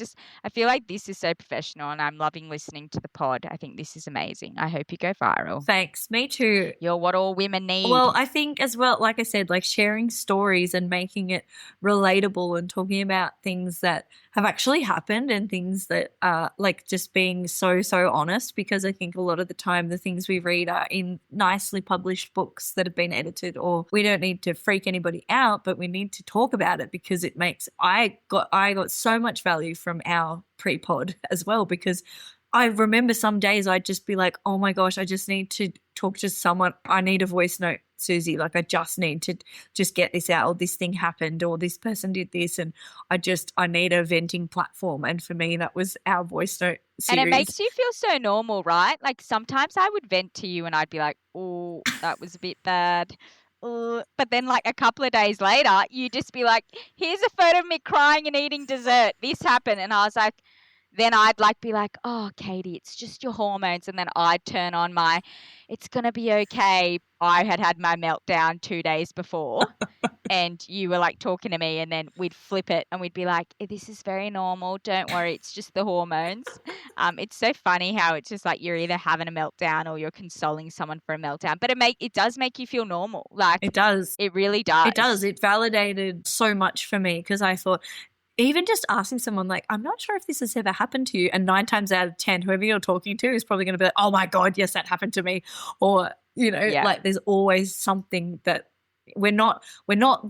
feel like this is so professional and I'm loving listening to the pod. I think this is amazing. I hope you go viral.
Thanks. Me too.
You're what all women need.
Well, I think as well, like I said, sharing stories and making it relatable and talking about things that have actually happened and things that are just being so honest, because I think a lot of the time the things we read are in nicely published books that have been edited, or we don't need to freak anybody out, but we need to talk about it because it makes I got so much value from our pre-pod as well, because I remember some days I'd just be like, oh my gosh, I just need to talk to someone. I need a voice note, Suzy. I just need to just get this out, or this thing happened, or this person did this, and I need a venting platform. And for me, that was our voice note series.
And it makes you feel so normal, right? Sometimes I would vent to you and I'd be like, oh, that was a bit bad. But then a couple of days later, you'd just be like, here's a photo of me crying and eating dessert. This happened. And I was like, then I'd be like, oh, Katey, it's just your hormones. And then I'd turn on my, it's going to be okay. I had my meltdown 2 days before and you were talking to me, and then we'd flip it and we'd be like, this is very normal. Don't worry. It's just the hormones. It's so funny how it's just you're either having a meltdown or you're consoling someone for a meltdown, but it does make you feel normal.
It does.
It really does.
It does. It validated so much for me, because I thought, even just asking someone I'm not sure if this has ever happened to you, and 9 times out of 10, whoever you're talking to is probably going to be like, oh my God, yes, that happened to me. Or, there's always something that we're not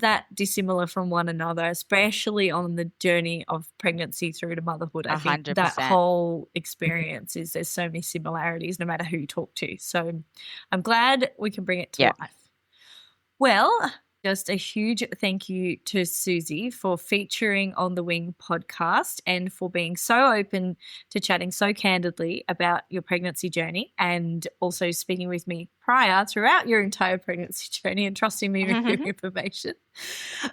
that dissimilar from one another, especially on the journey of pregnancy through to motherhood. I think
100%.
that whole experience there's so many similarities no matter who you talk to. So I'm glad we can bring it to life. Well, Just a huge thank you to Suzy for featuring on the Wing podcast and for being so open to chatting so candidly about your pregnancy journey, and also speaking with me throughout your entire pregnancy journey and trusting me with your information.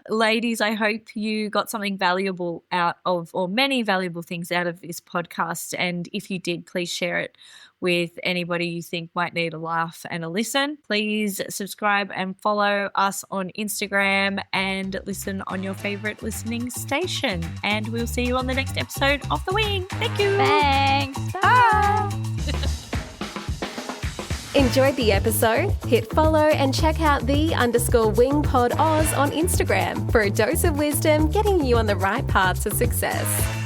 Ladies, I hope you got something valuable out of, or many valuable things out of this podcast. And if you did, please share it with anybody you think might need a laugh and a listen. Please subscribe and follow us on Instagram and listen on your favorite listening station. And we'll see you on the next episode of The Wing. Thank you.
Thanks.
Bye.
Enjoyed the episode? Hit follow and check out _wingpod Oz on Instagram for a dose of wisdom getting you on the right path to success.